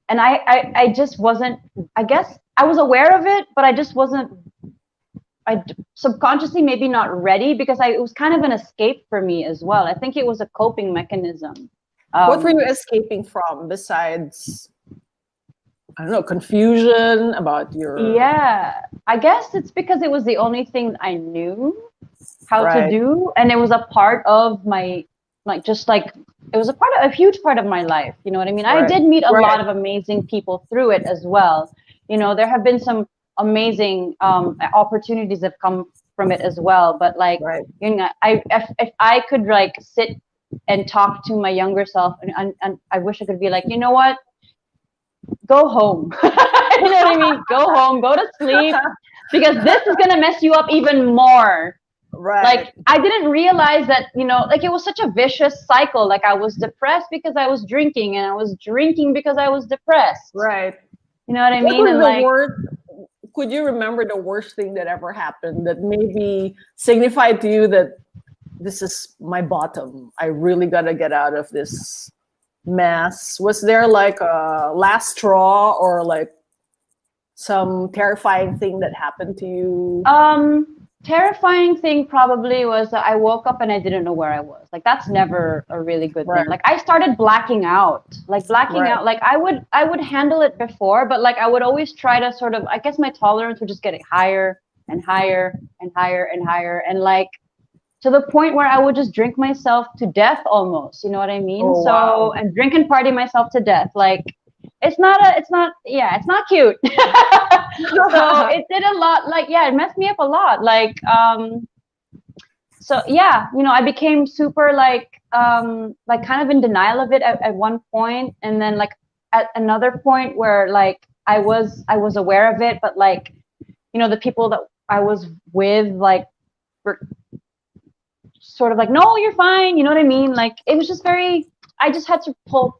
I just wasn't. I guess I was aware of it, but I just wasn't. I subconsciously maybe not ready because it was kind of an escape for me as well. I think it was a coping mechanism. What were you escaping from besides, I don't know, confusion about your... Yeah, I guess it's because it was the only thing I knew how to do. And it was a part of my, it was a huge part of my life. You know what I mean? I did meet a lot of amazing people through it as well. There have been some amazing opportunities that have come from it as well. But like, if I could like sit and talk to my younger self, and I wish I could be like, you know what, go home. You know what I mean? Go home, go to sleep, because this is gonna mess you up even more. Like, I didn't realize that, like it was such a vicious cycle. Like, I was depressed because I was drinking, and I was drinking because I was depressed. You know what I mean? And like, could you remember the worst thing that ever happened that maybe signified to you that this is my bottom? I really gotta get out of this mess. Was there like a last straw or like some terrifying thing that happened to you? Terrifying thing probably was that I woke up and I didn't know where I was. Like, that's never a really good thing. Like, I started blacking out. Like, out. Like, I would handle it before, but like I would always try to sort of, I guess my tolerance would just get higher and higher and higher and higher, and like to the point where I would just drink myself to death almost. You know what I mean? And drink and party myself to death. Like, it's not cute. So it did a lot. Like, it messed me up a lot. Like, I became super like kind of in denial of it at one point, and then like at another point where like I was aware of it, but like, the people that I was with like were sort of like, no, you're fine. You know what I mean? Like, it was just I just had to pull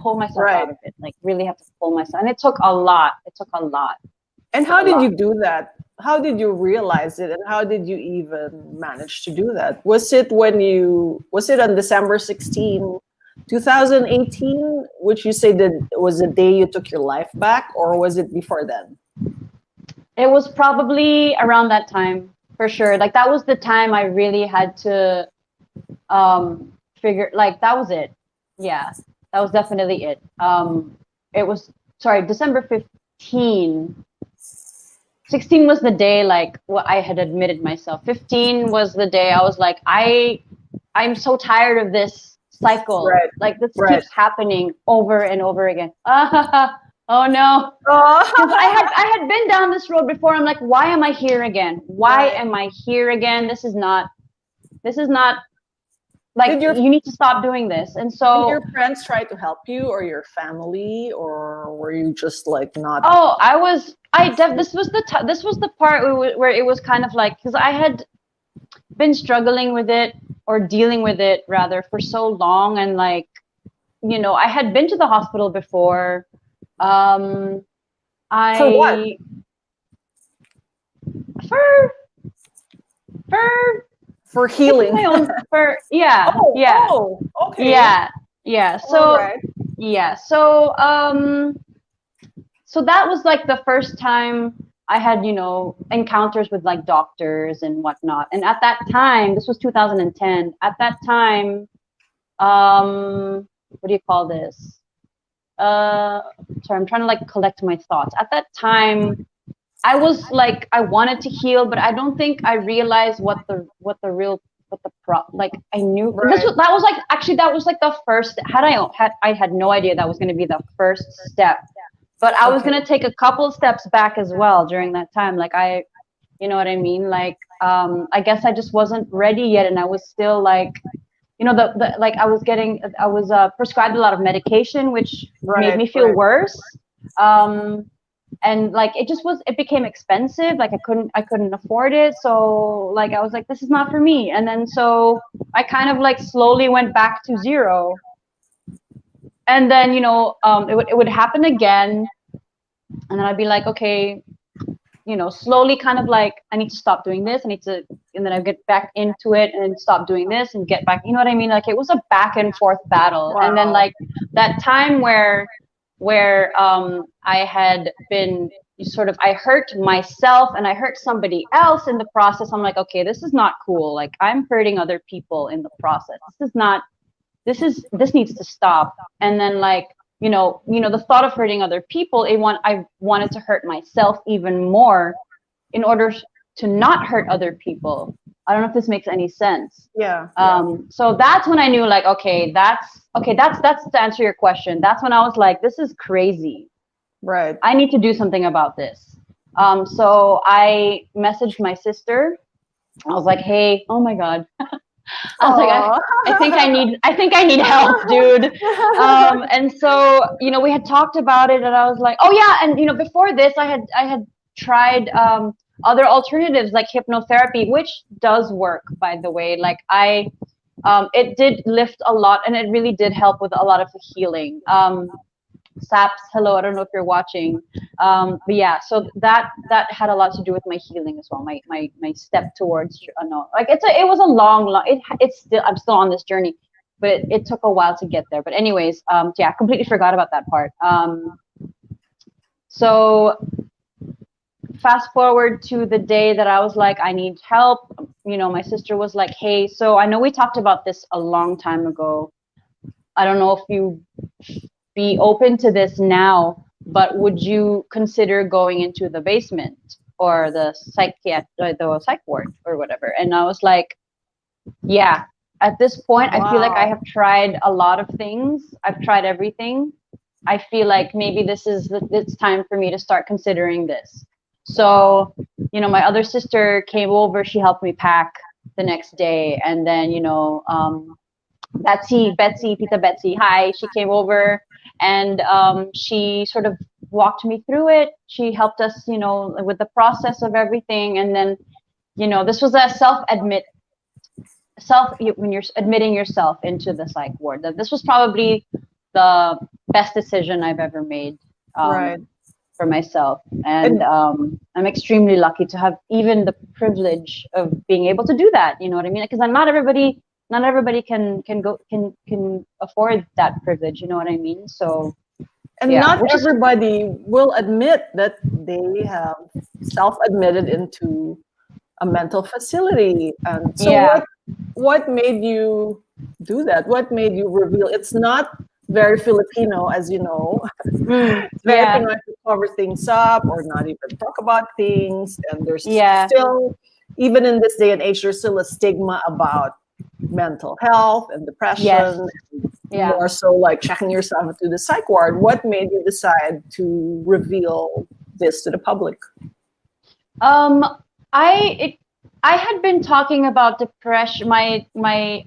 myself out of it. Like, really have to pull myself. And it took a lot. And how did you do that? How did you realize it? And how did you even manage to do that? Was it on December 16, 2018, which you say that was the day you took your life back, or was it before then? It was probably around that time, for sure. Like, that was the time I really had to figure, like, that was it. Yeah. That was definitely it. It was, sorry, December 15. 16 was the day like what I had admitted myself. 15 was the day I was like, I'm so tired of this cycle. Right. Like this Right. keeps happening over and over again. Oh no. Because Oh. I had been down this road before. I'm like, why am I here again? Why Right. am I here again? This is not like Did your you need to stop doing this. And did so your friends try to help you, or your family, or were you just like not? oh, this was this was the part where it was kind of like, because I had been struggling with it, or dealing with it rather, for so long, and like, I had been to the hospital before. For what? I for for For healing. my own for yeah Oh, yeah oh, okay. yeah All so right. yeah so so that was like the first time I had, encounters with like doctors and whatnot. And at that time, this was 2010. At that time, what do you call this? Sorry, I'm trying to like collect my thoughts. At that time, I was like, I wanted to heal, but I don't think I realized what the real what the pro like I knew Right. that was like, actually that was like the first, I had no idea that was going to be the first step, but I was Okay. going to take a couple of steps back as well during that time. Like you know what I mean? Like, I guess I just wasn't ready yet. And I was still like, the like I was prescribed a lot of medication, which made Right. me feel Right. worse. And like, it became expensive. Like I couldn't afford it. So like, I was like, this is not for me. And then, so I kind of like slowly went back to zero. And then, it would happen again. And then I'd be like, okay, slowly kind of like, I need to stop doing this. And then I get back into it and then stop doing this and get back, you know what I mean? Like, it was a back and forth battle. And then Wow. like that time where I had been I hurt myself and I hurt somebody else in the process. I'm like, okay, this is not cool. Like, I'm hurting other people in the process. This needs to stop. And then like, the thought of hurting other people, I wanted to hurt myself even more in order to not hurt other people. I don't know if this makes any sense. Yeah. Yeah. So that's when I knew, like, that's to answer your question. That's when I was like, this is crazy. Right. I need to do something about this. So I messaged my sister. I was like, hey, oh my God. I was like, I think I need help, dude. And so, we had talked about it, and I was like, oh yeah. And, before this, I had tried, other alternatives like hypnotherapy, which does work, by the way. Like it did lift a lot, and it really did help with a lot of the healing. Saps, hello, I don't know if you're watching. But yeah, so that had a lot to do with my healing as well. My step towards, no, like it was a long, I'm still on this journey, but it took a while to get there. But anyways, yeah, completely forgot about that part. So fast forward to the day that I was like, I need help. My sister was like, hey, so I know we talked about this a long time ago. I don't know if you be open to this now, but would you consider going into the basement or the psych ward or whatever? And I was like, yeah. At this point, I feel like I have tried a lot of things. I've tried everything. I feel like maybe it's time for me to start considering this. So, my other sister came over. She helped me pack the next day, and then Betsy, Tita Betsy, hi. She came over, and she sort of walked me through it. She helped us, with the process of everything. And then, this was a when you're admitting yourself into the psych ward. That this was probably the best decision I've ever made. Right. For myself, and I'm extremely lucky to have even the privilege of being able to do that. You know what I mean? Because not everybody can afford that privilege. You know what I mean? So, And yeah, not everybody will admit that they have self-admitted into a mental facility. And so yeah. what made you do that? What made you reveal? It's not very Filipino, as you know. It's very Yeah. Pinoy to cover things up or not even talk about things. And there's Yeah. still, even in this day and age, there's still a stigma about mental health and Yes. depression. Yeah. More so like checking yourself into the psych ward. What made you decide to reveal this to the public? Um, I had been talking about depression, my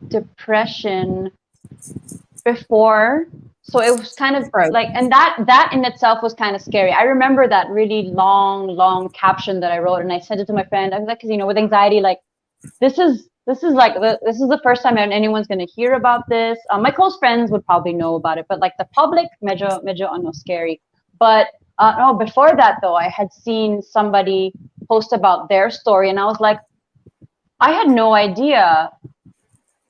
depression before, so it was kind of Right. like, and that in itself was kind of scary. I remember that really long caption that I wrote, and I sent it to my friend. I was like, because with anxiety, like this is the first time anyone's gonna hear about this. My close friends would probably know about it, but like the public, medyo ano scary. But no, before that though, I had seen somebody post about their story, and I was like, I had no idea.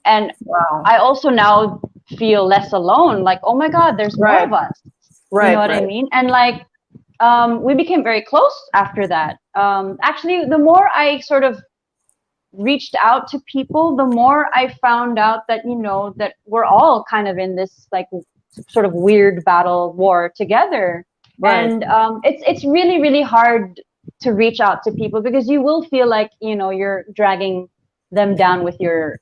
And Wow. I also now feel less alone. Like, oh my God, there's more Right. of us. Right. You know what I Right. mean? And like, we became very close after that. Actually, the more I sort of reached out to people, the more I found out that, that we're all kind of in this like sort of weird battle war together. Right. And it's really, really hard to reach out to people because you will feel like, you're dragging them down with your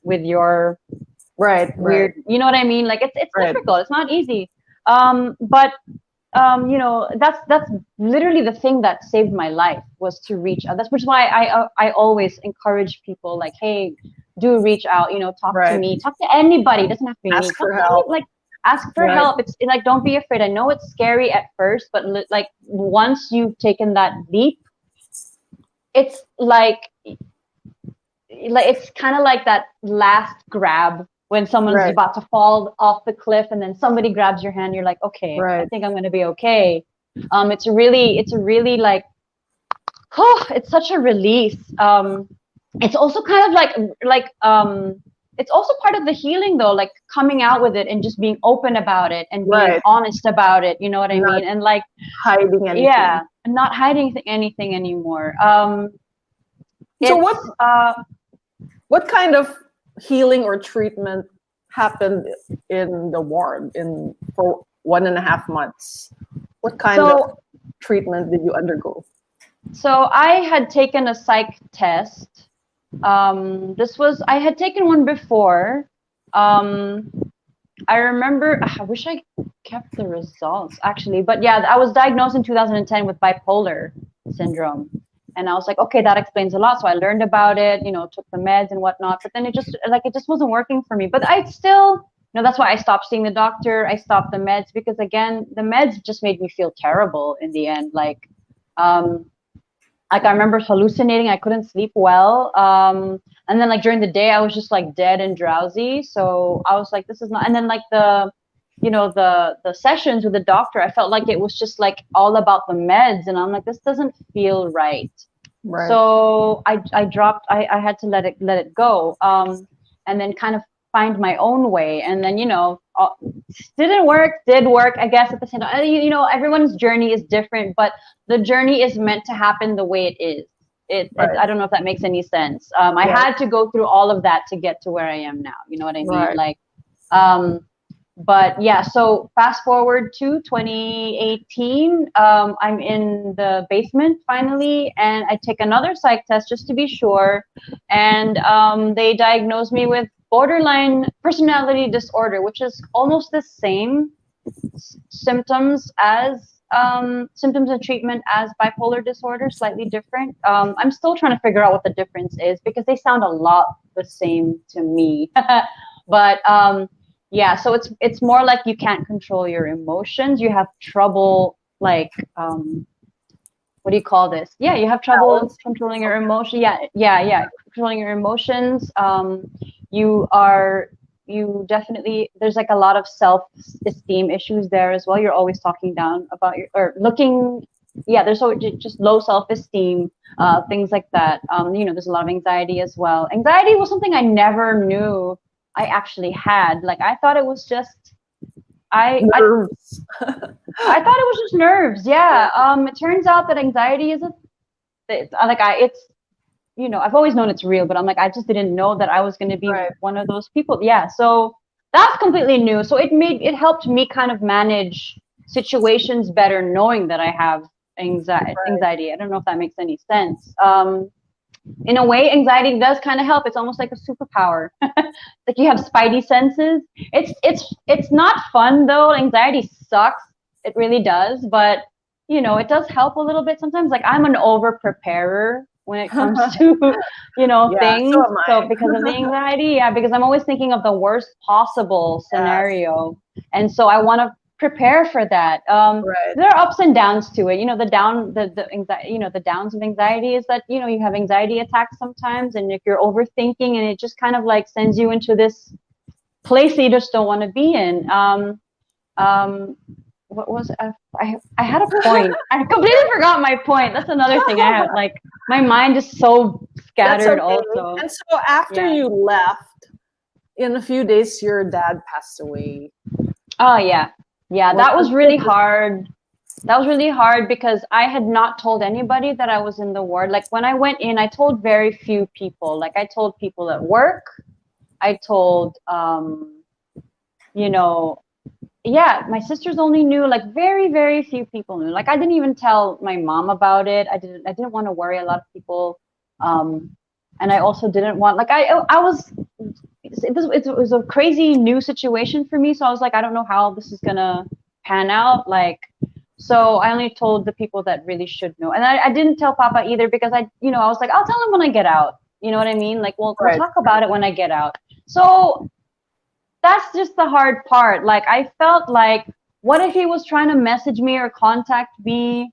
Right. weird, you know what I mean? Like it's Right. difficult. It's not easy. But that's literally the thing that saved my life was to reach out. That's which is why I always encourage people like, hey, do reach out. Talk to Right. me, talk to anybody. It doesn't have to be me. Ask Talk for to help. like ask for Right. help. It's like don't be afraid. I know it's scary at first, but like once you've taken that leap, it's like it's kind of like that last grab when someone's Right. about to fall off the cliff and then somebody grabs your hand. You're like, okay, I Right. think I'm going to be okay. It's a really like, oh, it's such a release. It's also kind of it's also part of the healing though, like coming out with it and just being open about it and being Right. honest about it. You know what I Not mean? And like, hiding anything. yeah, not hiding anything anymore. So It's, what kind of healing or treatment happened in the ward for 1.5 months? What kind of treatment did you undergo? So I had taken a psych test. I had taken one before. I remember, I wish I kept the results actually, but yeah, I was diagnosed in 2010 with bipolar syndrome. And I was like, okay, that explains a lot. So I learned about it, took the meds and whatnot, but then it just wasn't working for me. But I still, that's why I stopped seeing the doctor. I stopped the meds because again, the meds just made me feel terrible in the end. Like I remember hallucinating. I couldn't sleep well. And then like during the day, I was just like dead and drowsy. So I was like, this is not. And then like the sessions with the doctor, I felt like it was just like all about the meds, and I'm like, this doesn't feel right. Right. So I dropped. I had to let it go. And then kind of find my own way. And then did work. I guess at the same time, everyone's journey is different, but the journey is meant to happen the way it is. Right. I don't know if that makes any sense. I had to go through all of that to get to where I am now. You know what I mean? Right. Like, but yeah, so fast forward to 2018, I'm in the basement finally, and I take another psych test just to be sure. And they diagnosed me with borderline personality disorder, which is almost the same symptoms and treatment as bipolar disorder, slightly different. I'm still trying to figure out what the difference is because they sound a lot the same to me. But yeah, so it's more like you can't control your emotions. You have trouble like what do you call this? Yeah, you have trouble controlling your emotion. Yeah, controlling your emotions. You definitely, there's like a lot of self-esteem issues there as well. You're always talking down about there's just low self-esteem, things like that. There's a lot of anxiety as well. Anxiety was something I never knew I actually had. Like I thought it was just nerves. I thought it was just nerves. Yeah. It turns out that anxiety is I've always known it's real, but I'm like, I just didn't know that I was going to be one of those people. Yeah. So that's completely new. So it helped me kind of manage situations better, knowing that I have anxiety. Right. Anxiety. I don't know if that makes any sense. In a way, anxiety does kind of help. It's almost like a superpower. Like you have spidey senses. It's not fun though. Anxiety sucks. It really does. But it does help a little bit sometimes. Like I'm an over preparer when it comes to Yeah, things. so am So I. because of the anxiety, yeah, because I'm always thinking of the worst possible Yes, scenario, and so I want to prepare for that. right. There are ups and downs to it. The anxiety, the downs of anxiety is that you have anxiety attacks sometimes, and if you're overthinking, and it just kind of like sends you into this place that you just don't want to be in. Um, what was I had a point. I completely forgot my point. That's another thing I have. Like my mind is so That's scattered. okay. Also, And so after yeah. you left, in a few days, your dad passed away. Oh yeah, yeah. What That was was really it? hard. That was really hard because I had not told anybody that I was in the ward. Like when I went in, I told very few people. Like I told people at work. I told, yeah, my sisters only knew. Like very, very few people knew. Like I didn't even tell my mom about it. I didn't want to worry a lot of people. And I also didn't want. Like I was. It was a crazy new situation for me. So I was like, I don't know how this is gonna pan out. Like. So I only told the people that really should know. And I didn't tell Papa either because I was like, I'll tell him when I get out. You know what I mean? Like, we'll Right. talk about it when I get out. So that's just the hard part. Like, I felt like, what if he was trying to message me or contact me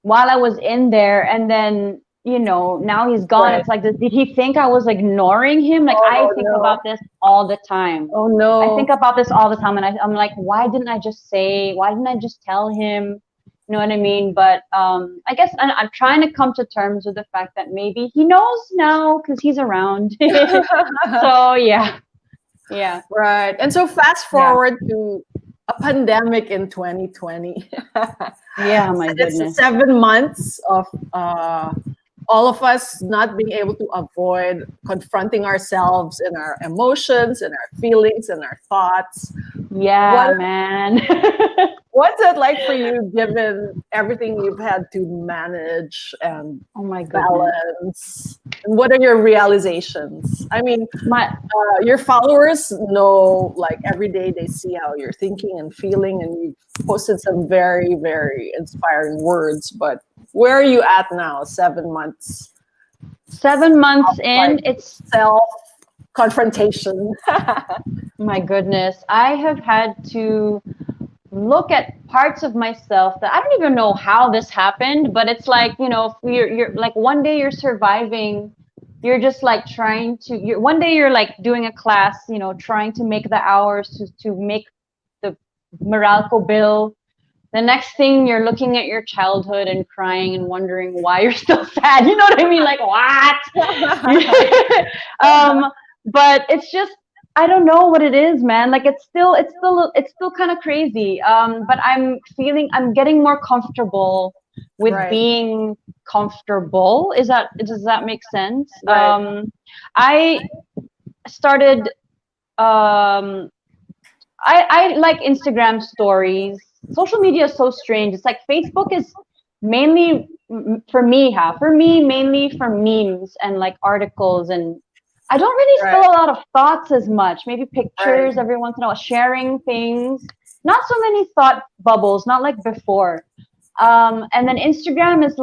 while I was in there and then, now he's gone. Right. It's like, did he think I was ignoring him? Like, I Oh think no. about this all the time. Oh I think no. about this all the time, and I'm like, why didn't I just tell him? You know what I mean? But I guess I'm trying to come to terms with the fact that maybe he knows now because he's around. So yeah, yeah, Right. And so fast yeah, forward to a pandemic in 2020. yeah. My It's goodness. 7 months of all of us not being able to avoid confronting ourselves and our emotions and our feelings and our thoughts. What Yeah, man. what's it like for you given everything you've had to manage and Oh my goodness. balance? And what are your realizations? I mean, My your followers know, like every day they see how you're thinking and feeling, and you posted some very, very inspiring words. But where are you at now? 7 months 7 months like in, it's self confrontation. my goodness. I have had to look at parts of myself that I don't even know how this happened, but it's like, if you're like one day you're surviving, you're just like trying to one day you're like doing a class, trying to make the hours to make the Meralco bill. The next thing you're looking at your childhood and crying and wondering why you're still sad. You know what I mean? Like what? But it's just I don't know what it is, man. Like it's still kind of crazy. But I'm getting more comfortable with Right, being comfortable. Does that make sense? right. I started um I like Instagram stories. Social media is so strange. It's like Facebook is mainly for me, mainly for memes and like articles, and I don't really Right, feel a lot of thoughts as much. Maybe right. pictures every once in a while, sharing things. Not so many thought bubbles, not like before. And then Instagram is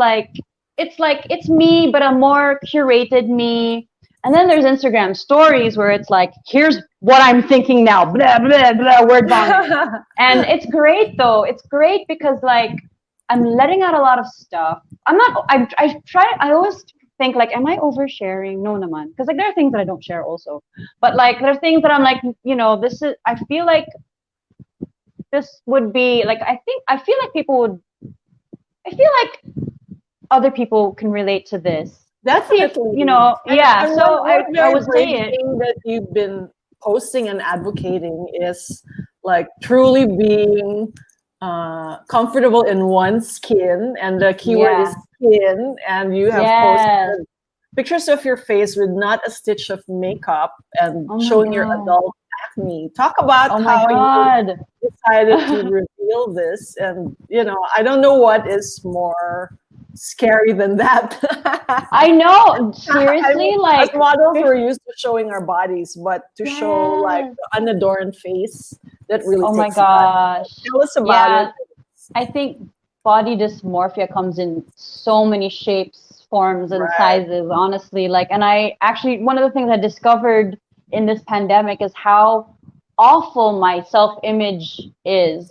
it's me, but a more curated me. And then there's Instagram stories where it's like, here's what I'm thinking now, blah, blah, blah, word vomit. And it's great though. It's great because like I'm letting out a lot of stuff. I always think like, am I oversharing? No, naman. Because like there are things that I don't share also. But like there are things that I'm like, I feel like this would be like, I feel like other people can relate to this. Let's see if, Definitely. yeah. And So one I very would brave say it. thing that you've been posting and advocating is like truly being comfortable in one's skin, and the keyword is Yeah. skin. And you have posted Yes. pictures of your face with not a stitch of makeup and Oh my showing your God. adult acne. Talk about Oh my how you God. decided to reveal this, and I don't know what is more scary than that. I know. I mean, Seriously, as like, models, we're used to showing our bodies, but to show like yes. the unadorned face, that really Oh my takes guts. gosh. Tell us about it. Yeah, I think body dysmorphia comes in so many shapes, forms, and Right. sizes, honestly. Like, and I actually, one of the things I discovered in this pandemic is how awful my self-image is,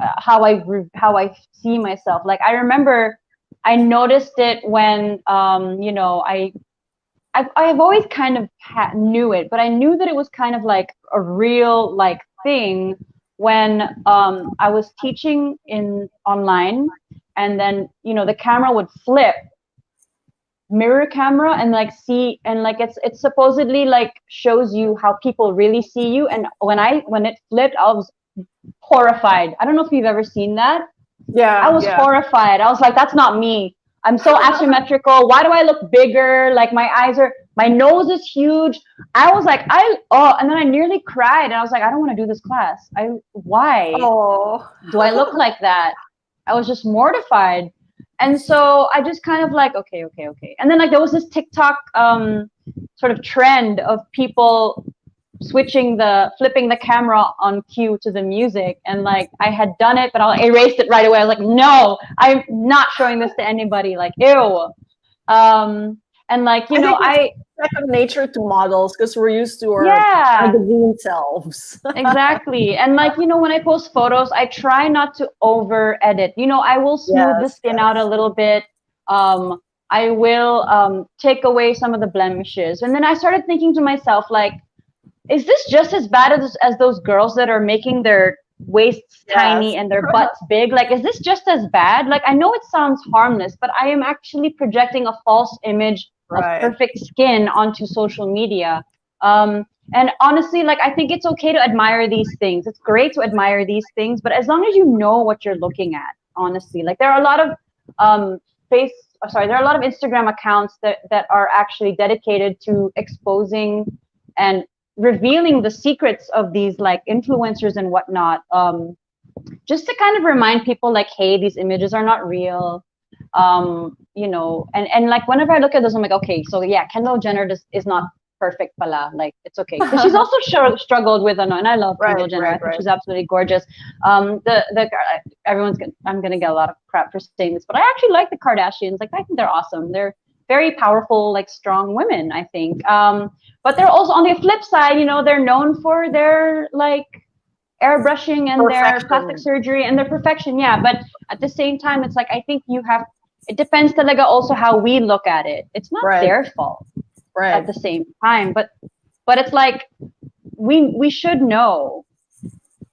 how I see myself. Like, I remember I noticed it when, I've always kind of knew it, but I knew that it was kind of like a real like thing when I was teaching in online, and then the camera would flip, mirror camera, and like see, and like it's supposedly like shows you how people really see you, and when it flipped, I was horrified. I don't know if you've ever seen that. I Yeah, was yeah. horrified. I was like, that's not me. I'm so asymmetrical. Why do I look bigger? Like my nose is huge. I was like, and then I nearly cried. And I was like, I don't want to do this class. Why Oh, do I look like that? I was just mortified. And so I just kind of like, okay, okay, okay. And then like there was this TikTok sort of trend of people flipping the camera on cue to the music, and like I had done it, but I erased it right away. I was like, no, I'm not showing this to anybody. Like, ew. And like I think it's I second nature to models because we're used to our yeah, magazine selves. exactly. And like when I post photos, I try not to over edit. I will smooth the Yes, skin out a yes. little bit. I will take away some of the blemishes, and then I started thinking to myself like, is this just as bad as those girls that are making their waists Yes. tiny and their butts big? Like, is this just as bad? Like, I know it sounds harmless, but I am actually projecting a false image of Right. perfect skin onto social media. And honestly, like, I think it's okay to admire these things. It's great to admire these things, but as long as you know what you're looking at, honestly, like, there are a lot of there are a lot of Instagram accounts that are actually dedicated to exposing and revealing the secrets of these like influencers and whatnot, just to kind of remind people like, hey, these images are not real. And like whenever I look at this, I'm like, okay, so yeah, Kendall Jenner is not perfect pala, like it's okay, because she's also struggled with and I love Right, Kendall Jenner. I right, think right. she's absolutely gorgeous. The I'm gonna get a lot of crap for saying this, but I actually like the Kardashians. Like, I think they're awesome. They're very powerful, like strong women, I think. But they're also, on the flip side, they're known for their like airbrushing and their plastic Perfection. surgery and their perfection. Yeah, but at the same time, it's like, I think it depends talaga also how we look at it. It's not Right, their fault right. at the same time, but it's like we should know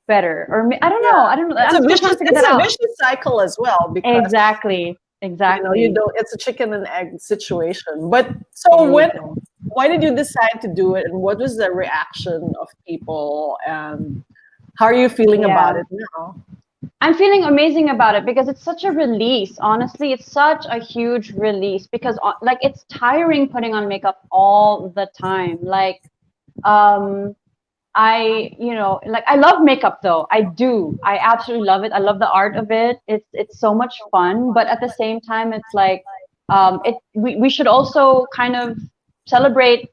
better, or I don't know. I don't know. I'm still trying to figure that out. It's a vicious cycle as well because Exactly. you don't. It's a chicken and egg situation. But so why did you decide to do it, and what was the reaction of people, and how are you feeling about Yeah. it now? I'm feeling amazing about it because it's such a release. Honestly, it's such a huge release because like it's tiring putting on makeup all the time. Like like I love makeup though. I do. I absolutely love it. I love the art of it. It's so much fun, but at the same time it's like we should also kind of celebrate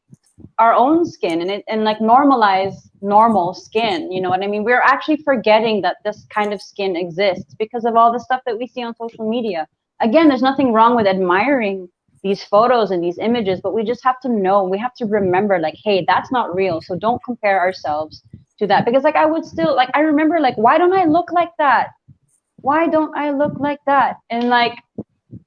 our own skin and like normalize normal skin. You know what I mean? We're actually forgetting that this kind of skin exists because of all the stuff that we see on social media. Again, there's nothing wrong with admiring these photos and these images, but we just have to know, we have to remember like, hey, that's not real. So don't compare ourselves to that. Because like I would still like, I remember like, why don't I look like that? Why don't I look like that? And like,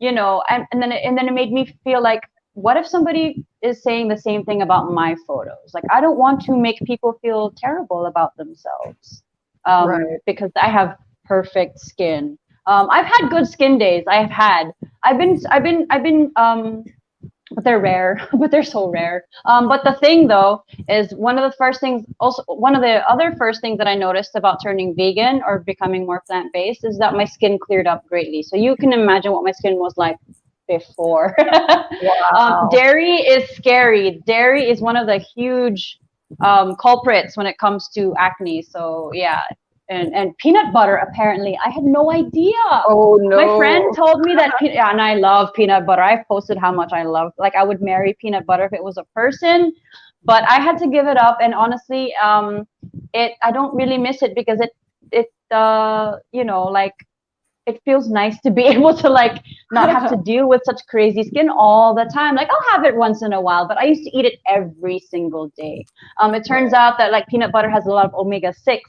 and then it made me feel like, what if somebody is saying the same thing about my photos? Like, I don't want to make people feel terrible about themselves, Right. because I have perfect skin. I've had good skin days. I've been, but they're rare, but they're so rare. But the thing though is one of the other first things that I noticed about turning vegan or becoming more plant-based is that my skin cleared up greatly. So you can imagine what my skin was like before. Wow. Dairy is scary. Dairy is one of the huge culprits when it comes to acne. So yeah, and peanut butter. Apparently, I had no idea. Oh My friend no. told me that, yeah, and I love peanut butter. I've posted how much I love. Like I would marry peanut butter if it was a person, but I had to give it up. And honestly, I don't really miss it because like it feels nice to be able to like not have to deal with such crazy skin all the time. Like I'll have it once in a while, but I used to eat it every single day. It turns out that like peanut butter has a lot of omega-6,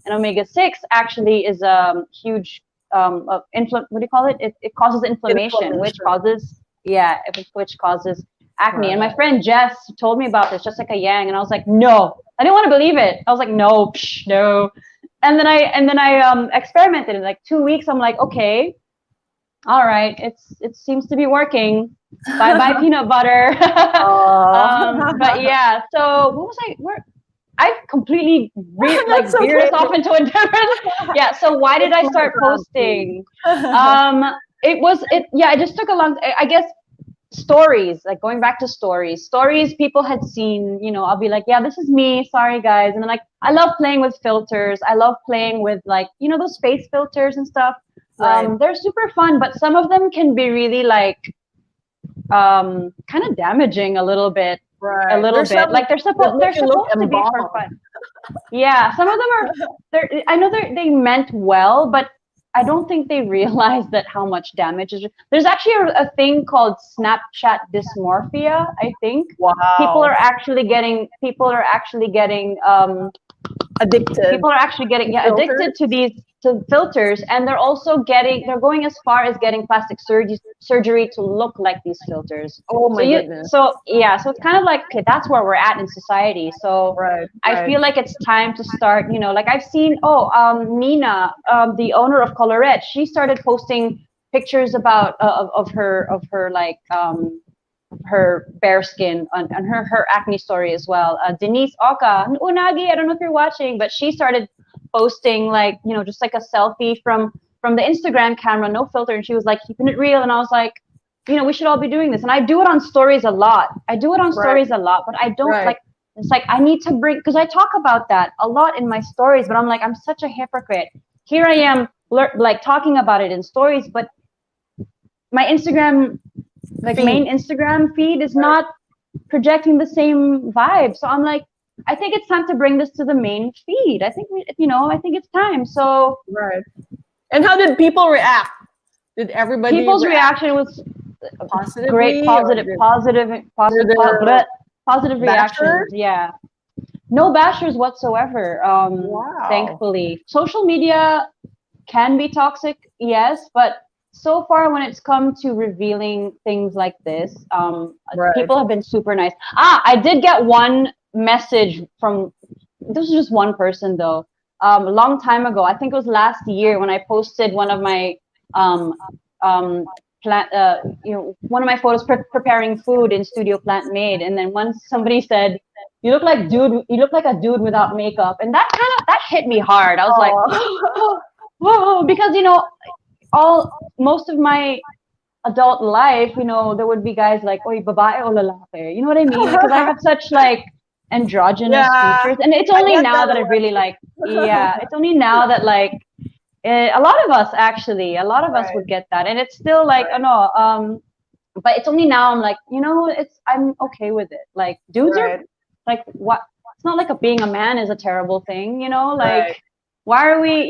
and omega-6 actually is a huge what do you call it? It causes inflammation, which causes which causes acne. And my friend Jess told me about this, Jessica Yang, and I was like, no, I didn't want to believe it. I was like, no, no. And then I experimented in like 2 weeks. I'm like, okay, all right, it seems to be working. Bye bye peanut butter. But yeah, so what was I completely That's veered okay. us off into a different. Yeah. So why did I start posting? It just took a long. I guess stories, like going back to stories people had seen, I'll be like, yeah, this is me, sorry guys. And then like I love playing with filters, I love playing with like those space filters and stuff. Right. They're super fun, but some of them can be really like kind of damaging a little bit. Right. A little bit like they're supposed to be for fun. Yeah, some of them are. I know they meant well, but I don't think they realize that how much damage is. There's actually a thing called Snapchat dysmorphia. I think Wow. people are actually getting Addicted. People are actually getting addicted to filters, and they're going as far as getting plastic surgery to look like these filters. Oh my goodness. So it's kind of like, okay, that's where we're at in society. So I feel like it's time to start, like I've seen, Nina, the owner of Colorette, she started posting pictures about of her like her bare skin and her acne story as well. Denise Oka, Unagi, I don't know if you're watching, but she started posting like, just like a selfie from the Instagram camera, no filter, and she was like keeping it real. And I was like, we should all be doing this. And I do it on stories a lot. But I don't like, it's like I need to bring, because I talk about that a lot in my stories, but I'm like, I'm such a hypocrite. Here I am like talking about it in stories, but my Instagram main Instagram feed is not projecting the same vibe. So I'm like, I think it's time to bring this to the main feed. I think I think it's time. So And how did people react? Did everybody? People's reaction was positively, great, positive reactions. Yeah, no bashers whatsoever. Wow. Thankfully, social media can be toxic, yes, but so far when it's come to revealing things like this, people have been super nice. I did get one message from, this was just one person though, a long time ago. I think it was last year when I posted one of my one of my photos preparing food in Studio Plant Made, and then once somebody said, you look like a dude without makeup, and that hit me hard. I was like, whoa, because most of my adult life, there would be guys like, oy, babae o lalaki. You know what I mean? Because I have such like androgynous features, and it's only now that I really like, it's only now that like a lot of us would get that, and it's still like, but it's only now I'm like, I'm okay with it. Like dudes are like, what? It's not like being a man is a terrible thing, like. Why are we,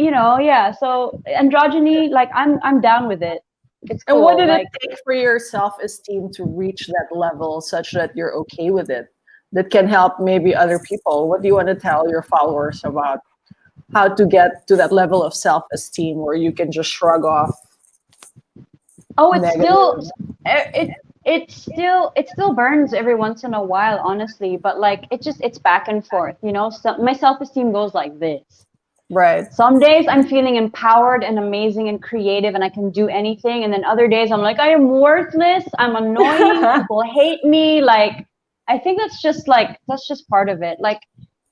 so androgyny, like I'm down with it. It's cool. And what did it take for your self-esteem to reach that level such that you're okay with it? That can help maybe other people. What do you want to tell your followers about how to get to that level of self-esteem where you can just shrug off? Oh, it still burns every once in a while, honestly, but like it's back and forth, So my self-esteem goes like this. Right. Some days I'm feeling empowered and amazing and creative and I can do anything. And then other days I'm like, I am worthless. I'm annoying. People hate me. Like, I think that's just part of it. Like,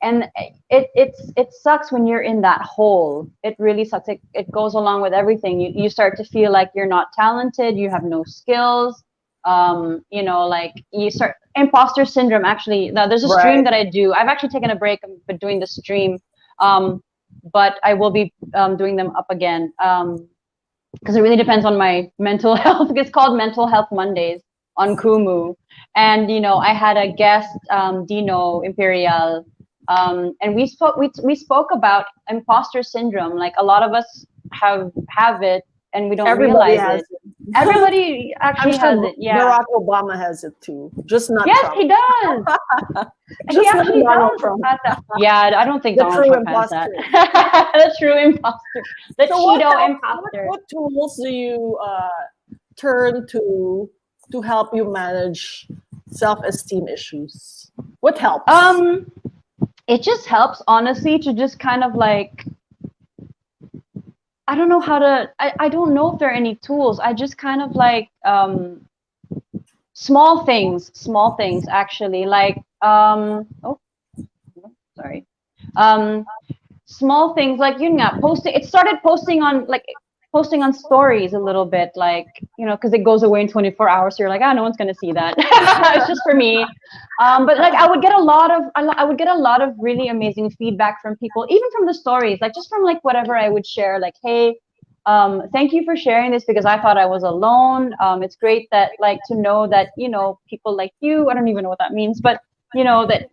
and it sucks when you're in that hole. It really sucks. It goes along with everything. You start to feel like you're not talented. You have no skills. You know, like you start imposter syndrome. Actually, there's a stream Right. that I do. I've actually taken a break. I've doing the stream, but I will be doing them up again. Because it really depends on my mental health. It's called Mental Health Mondays on Kumu, and you know, I had a guest, Dino Imperial, and we spoke about imposter syndrome. Like a lot of us have it, and we don't Everybody realize has it. it. Everybody I'm actually sure has it. Yeah. Barack Obama has it too, just not Yes, Trump. he does. He Just not actually Donald does Trump. have that. Yeah, I don't think The Donald true Trump has that. imposter. The true imposter, the So what Cheeto helps? imposter. What tools do you turn to help you manage self-esteem issues? What helps? It just helps, honestly, to just kind of like, I don't know how to, I don't know if there are any tools. I just kind of like, small things actually, like, oh, sorry. Um, Small things like, you know, posting, it started posting on stories a little bit, like, you know, because it goes away in 24 hours, so you're like, ah, no one's gonna see that. It's just for me. But like I would get I would get a lot of really amazing feedback from people, even from the stories, like just from like whatever I would share, like, hey, thank you for sharing this because I thought I was alone. It's great that, like, to know that, you know, people like you, I don't even know what that means, but you know that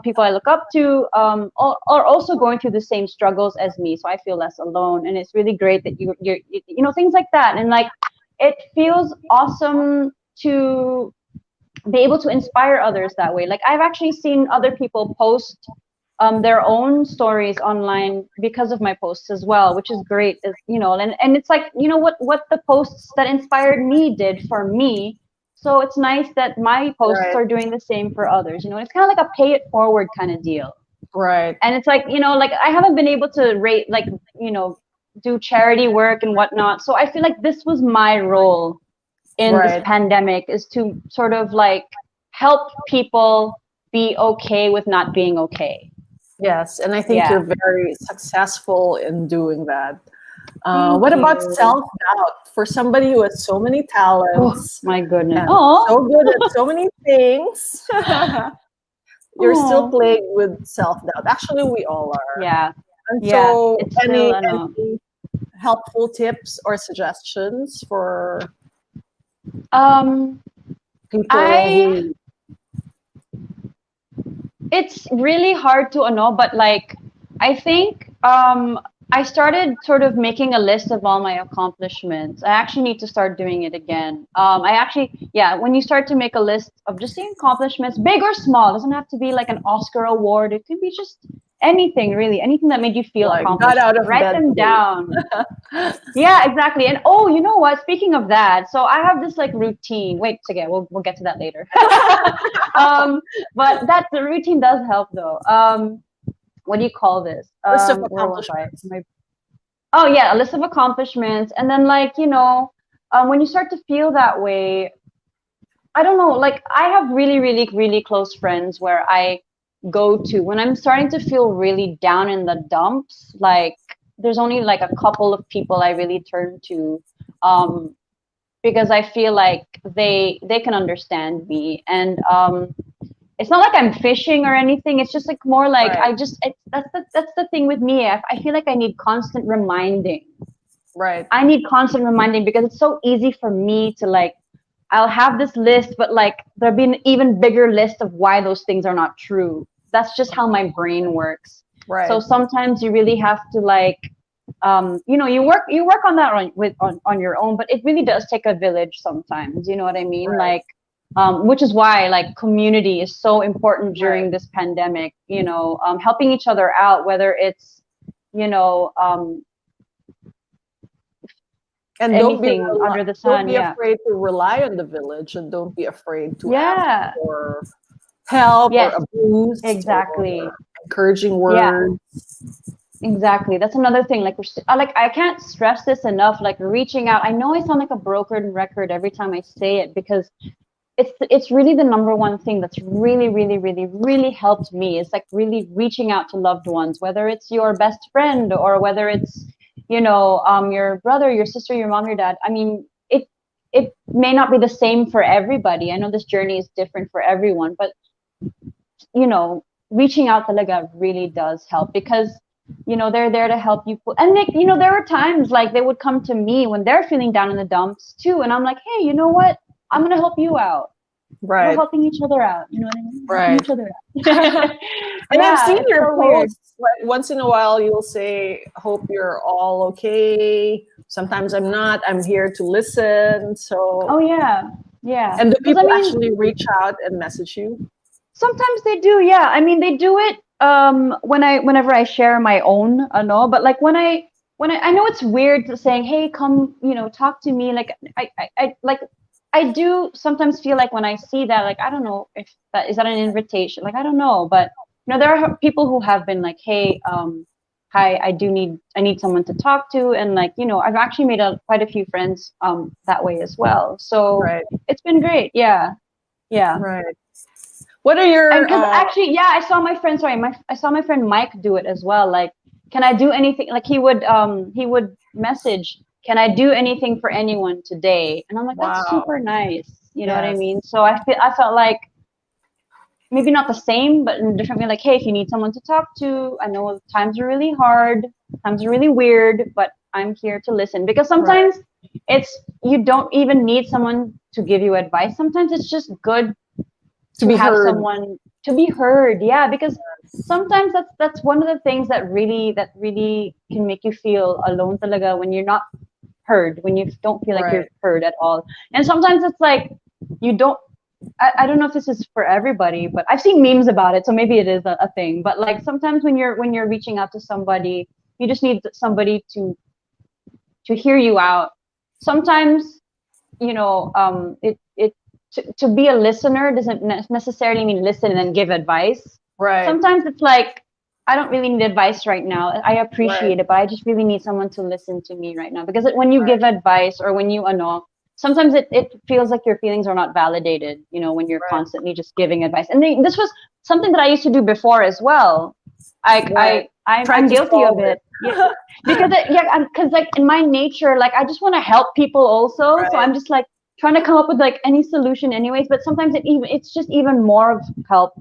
people I look up to are also going through the same struggles as me, so I feel less alone. And it's really great that you know, things like that. And like, it feels awesome to be able to inspire others that way. Like, I've actually seen other people post their own stories online because of my posts as well, which is great. Is, you know, and it's like, you know, what the posts that inspired me did for me. So it's nice that my posts Right, are doing the same for others. You know, it's kind of like a pay it forward kind of deal. right, And it's like, you know, like I haven't been able to rate, like, you know, do charity work and whatnot. So I feel like this was my role in this right. pandemic, is to sort of like help people be okay with not being okay. Yes, and I think Yeah. you're very successful in doing that. Thank What about you. self-doubt for somebody who has so many Oh talents my goodness. and Oh. so good at so many things? You're still Oh. plagued with self-doubt. Actually, we all are. Yeah. And Yeah. so, It's still, I know. any helpful tips or suggestions for Um, people I who it's really hard to know, but like I think I started sort of making a list of all my accomplishments. I actually need to start doing it again. I actually, yeah, when you start to make a list of just the accomplishments, big or small, doesn't have to be like an Oscar award. It could be just anything, really, anything that made you feel like got accomplished. out of Write bed them today? down. Yeah, exactly. And oh, you know what? Speaking of that, so I have this like routine. Wait, okay, we'll get to that later. um, but that the routine does help though. What do you call this? List of Where was I? accomplishments. Oh yeah, a list of accomplishments, and then like, you know, when you start to feel that way, I don't know. Like, I have really, really, really close friends where I go to when I'm starting to feel really down in the dumps. Like, there's only like a couple of people I really turn to, um, because I feel like they can understand me. And it's not like I'm fishing or anything. It's just like more like Right, that's the thing with me. I feel like I need constant reminding. right, I need constant reminding because it's so easy for me to like, I'll have this list, but like there'll be an even bigger list of why those things are not true. That's just how my brain works. So right, sometimes you really have to like, you know, you work on that on your own, but it really does take a village sometimes. You know what I mean? right, Like, which is why like community is so important right. during this pandemic. You know, helping each other out, whether it's, you know, And anything under the don't sun. be Yeah. afraid to rely on the village, and don't be afraid to ask Yeah. for help or Yes. a boost Exactly. or encouraging Yeah. words. Exactly. That's another thing. Like, like I can't stress this enough. Like, reaching out. I know I sound like a broken record every time I say it because it's really the number one thing that's really, really, really, really helped me. It's like really reaching out to loved ones, whether it's your best friend or whether it's, you know, your brother, your sister, your mom, your dad. I mean, it may not be the same for everybody. I know this journey is different for everyone, but reaching out talaga really does help, because they're there to help you and there were times like they would come to me when they're feeling down in the dumps too, and I'm like, hey, you know what, I'm gonna help you out. We're helping each other out, you know what I mean? Right. Helping each other out. And I've seen your so posts, like once in a while you'll say, hope you're all okay. Sometimes I'm not, I'm here to listen. So yeah. And do people actually reach out and message you? Sometimes they do, yeah. I mean, they do it whenever I share my own, but like when I know it's weird to saying, hey, come, talk to me. Like I do sometimes feel like when I see that, like, I don't know if that is that an invitation. Like, I don't know, but there are people who have been like, hey, hi, I need someone to talk to, and like, I've actually made quite a few friends that way as well. So it's been great, yeah. Right. What are your? Because actually, yeah, I saw my friend. Sorry, I saw my friend Mike do it as well. Like, can I do anything? Like he would message, can I do anything for anyone today? And I'm like, that's super nice. You know what I mean? So I felt like maybe not the same, but in a different way. Like, hey, if you need someone to talk to, I know times are really hard, times are really weird, but I'm here to listen. Because sometimes you don't even need someone to give you advice. Sometimes it's just good to have someone to be heard. Yeah, because sometimes that's one of the things that really can make you feel alone talaga, when you're not heard, when you don't feel like you're heard at all. And sometimes it's like you don't, I don't know if this is for everybody, but I've seen memes about it, so maybe it is a thing. But like sometimes when you're reaching out to somebody, you just need somebody to hear you out. Sometimes to be a listener doesn't necessarily mean listen and then give advice. Right. Sometimes it's like, I don't really need advice right now. I appreciate it, but I just really need someone to listen to me right now. Because when you give advice, or when you sometimes it feels like your feelings are not validated, when you're constantly just giving advice. And this was something that I used to do before as well. I'm guilty of it. Yeah. Because like in my nature, like I just want to help people also. So I'm just like trying to come up with like any solution anyways, but sometimes it's just even more of help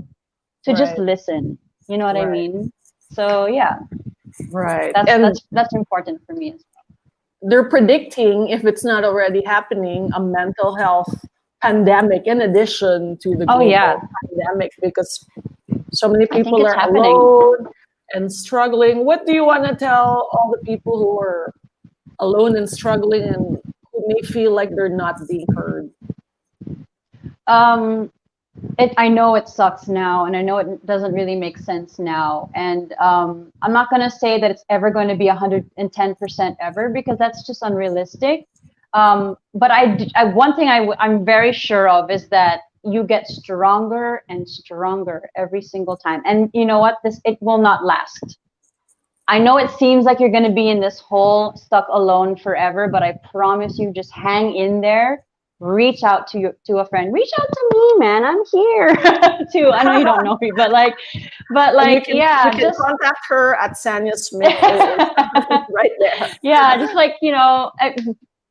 to just listen. You know what I mean? So yeah. Right. That's important for me as well. They're predicting, if it's not already happening, a mental health pandemic in addition to the global pandemic, because so many people are alone and struggling. What do you want to tell all the people who are alone and struggling and who may feel like they're not being heard? I know it sucks now, and I know it doesn't really make sense now. And I'm not going to say that it's ever going to be 110% ever, because that's just unrealistic. But one thing I'm very sure of is that you get stronger and stronger every single time. And you know what? It will not last. I know it seems like you're going to be in this hole stuck alone forever, but I promise you, just hang in there. Reach out to a friend. Reach out to me, man. I'm here too. I know you don't know me, but you can just contact her at Sanya Smith right there. Yeah, just like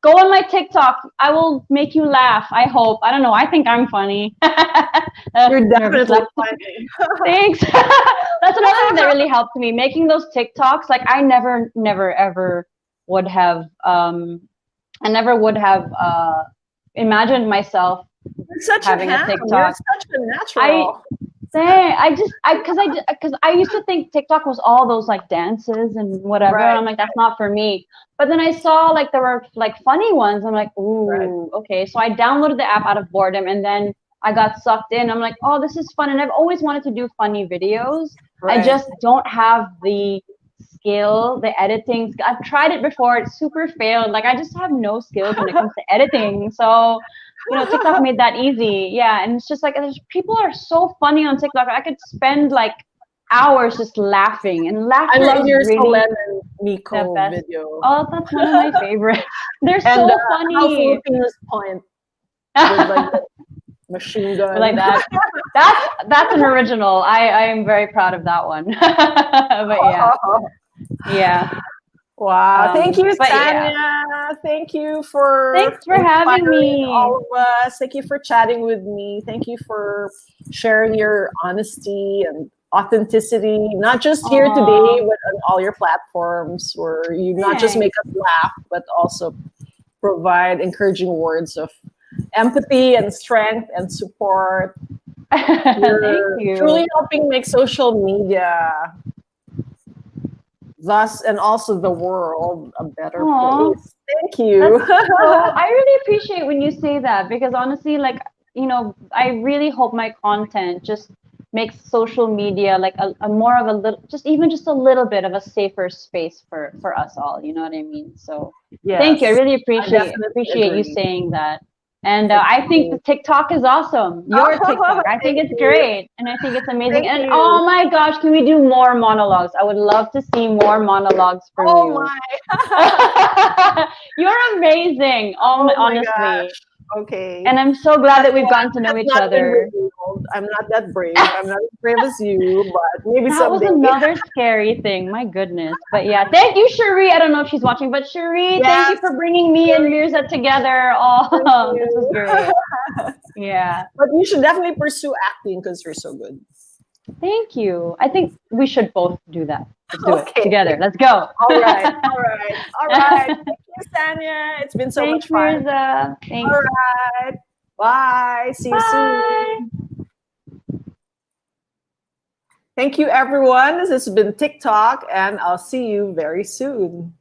go on my TikTok. I will make you laugh. I hope. I don't know. I think I'm funny. You're definitely funny. Thanks. That's another thing that really helped me, making those TikToks. Like I never ever would have. I never would have imagined myself having a TikTok. You're such a natural. Because I used to think TikTok was all those like dances and whatever. And I'm like, that's not for me. But then I saw like there were like funny ones. I'm like, ooh, okay. So I downloaded the app out of boredom, and then I got sucked in. I'm like, oh, this is fun. And I've always wanted to do funny videos. I just don't have the skill, the editing. I've tried it before. It super failed. Like I just have no skills when it comes to editing. So TikTok made that easy. Yeah. And it's just like, people are so funny on TikTok. I could spend like hours just laughing, and laughter. I love your really Solen and Nico video. Oh, that's one of my favorites. They're so funny. How Filipinos point with like the machine gun. Like that. That's an original. I am very proud of that one. But yeah. Wow. Thank you, Sanya. Thank you for Thanks for having inspiring me. all of us. Thank you for chatting with me. Thank you for sharing your honesty and authenticity, not just here today, Aw. but on all your platforms where you not just make us laugh, but also provide encouraging words of empathy and strength and support. Thank You're you. truly helping make social media, thus, and also the world, a better Aw. place. Thank you. I really appreciate when you say that, because honestly, like, I really hope my content just makes social media like a more of a little, just a little bit of a safer space for us all. You know what I mean? So thank you. I Yes, really I definitely appreciate you agree. saying that. And Thank I think the you. TikTok is awesome. Your TikTok. I think Thank it's you. great. And I think it's amazing. Thank And you. oh my gosh, can we do more monologues? I would love to see more monologues from Oh you. my. You're amazing, Oh my honestly. gosh. Okay. And I'm so glad that we've gotten to know Has each not been other. revealed. I'm not that brave. I'm not as brave as you, but maybe That was someday. another scary thing. My goodness. But yeah, thank you, Cherie. I don't know if she's watching, but Cherie, thank you Yes, for bringing me and Sherry, Myrza together. thank Oh, this was you. great. Yeah. But you should definitely pursue acting because you're so good. Thank you. I think we should both do that. Let's do it Okay. together. Let's go. All right. All right. All right. Thank you, Sanya. It's been so much Thanks, fun. Myrza. All Thanks. right. Bye. See you Bye. soon. Thank you, everyone. This has been TikTok, and I'll see you very soon.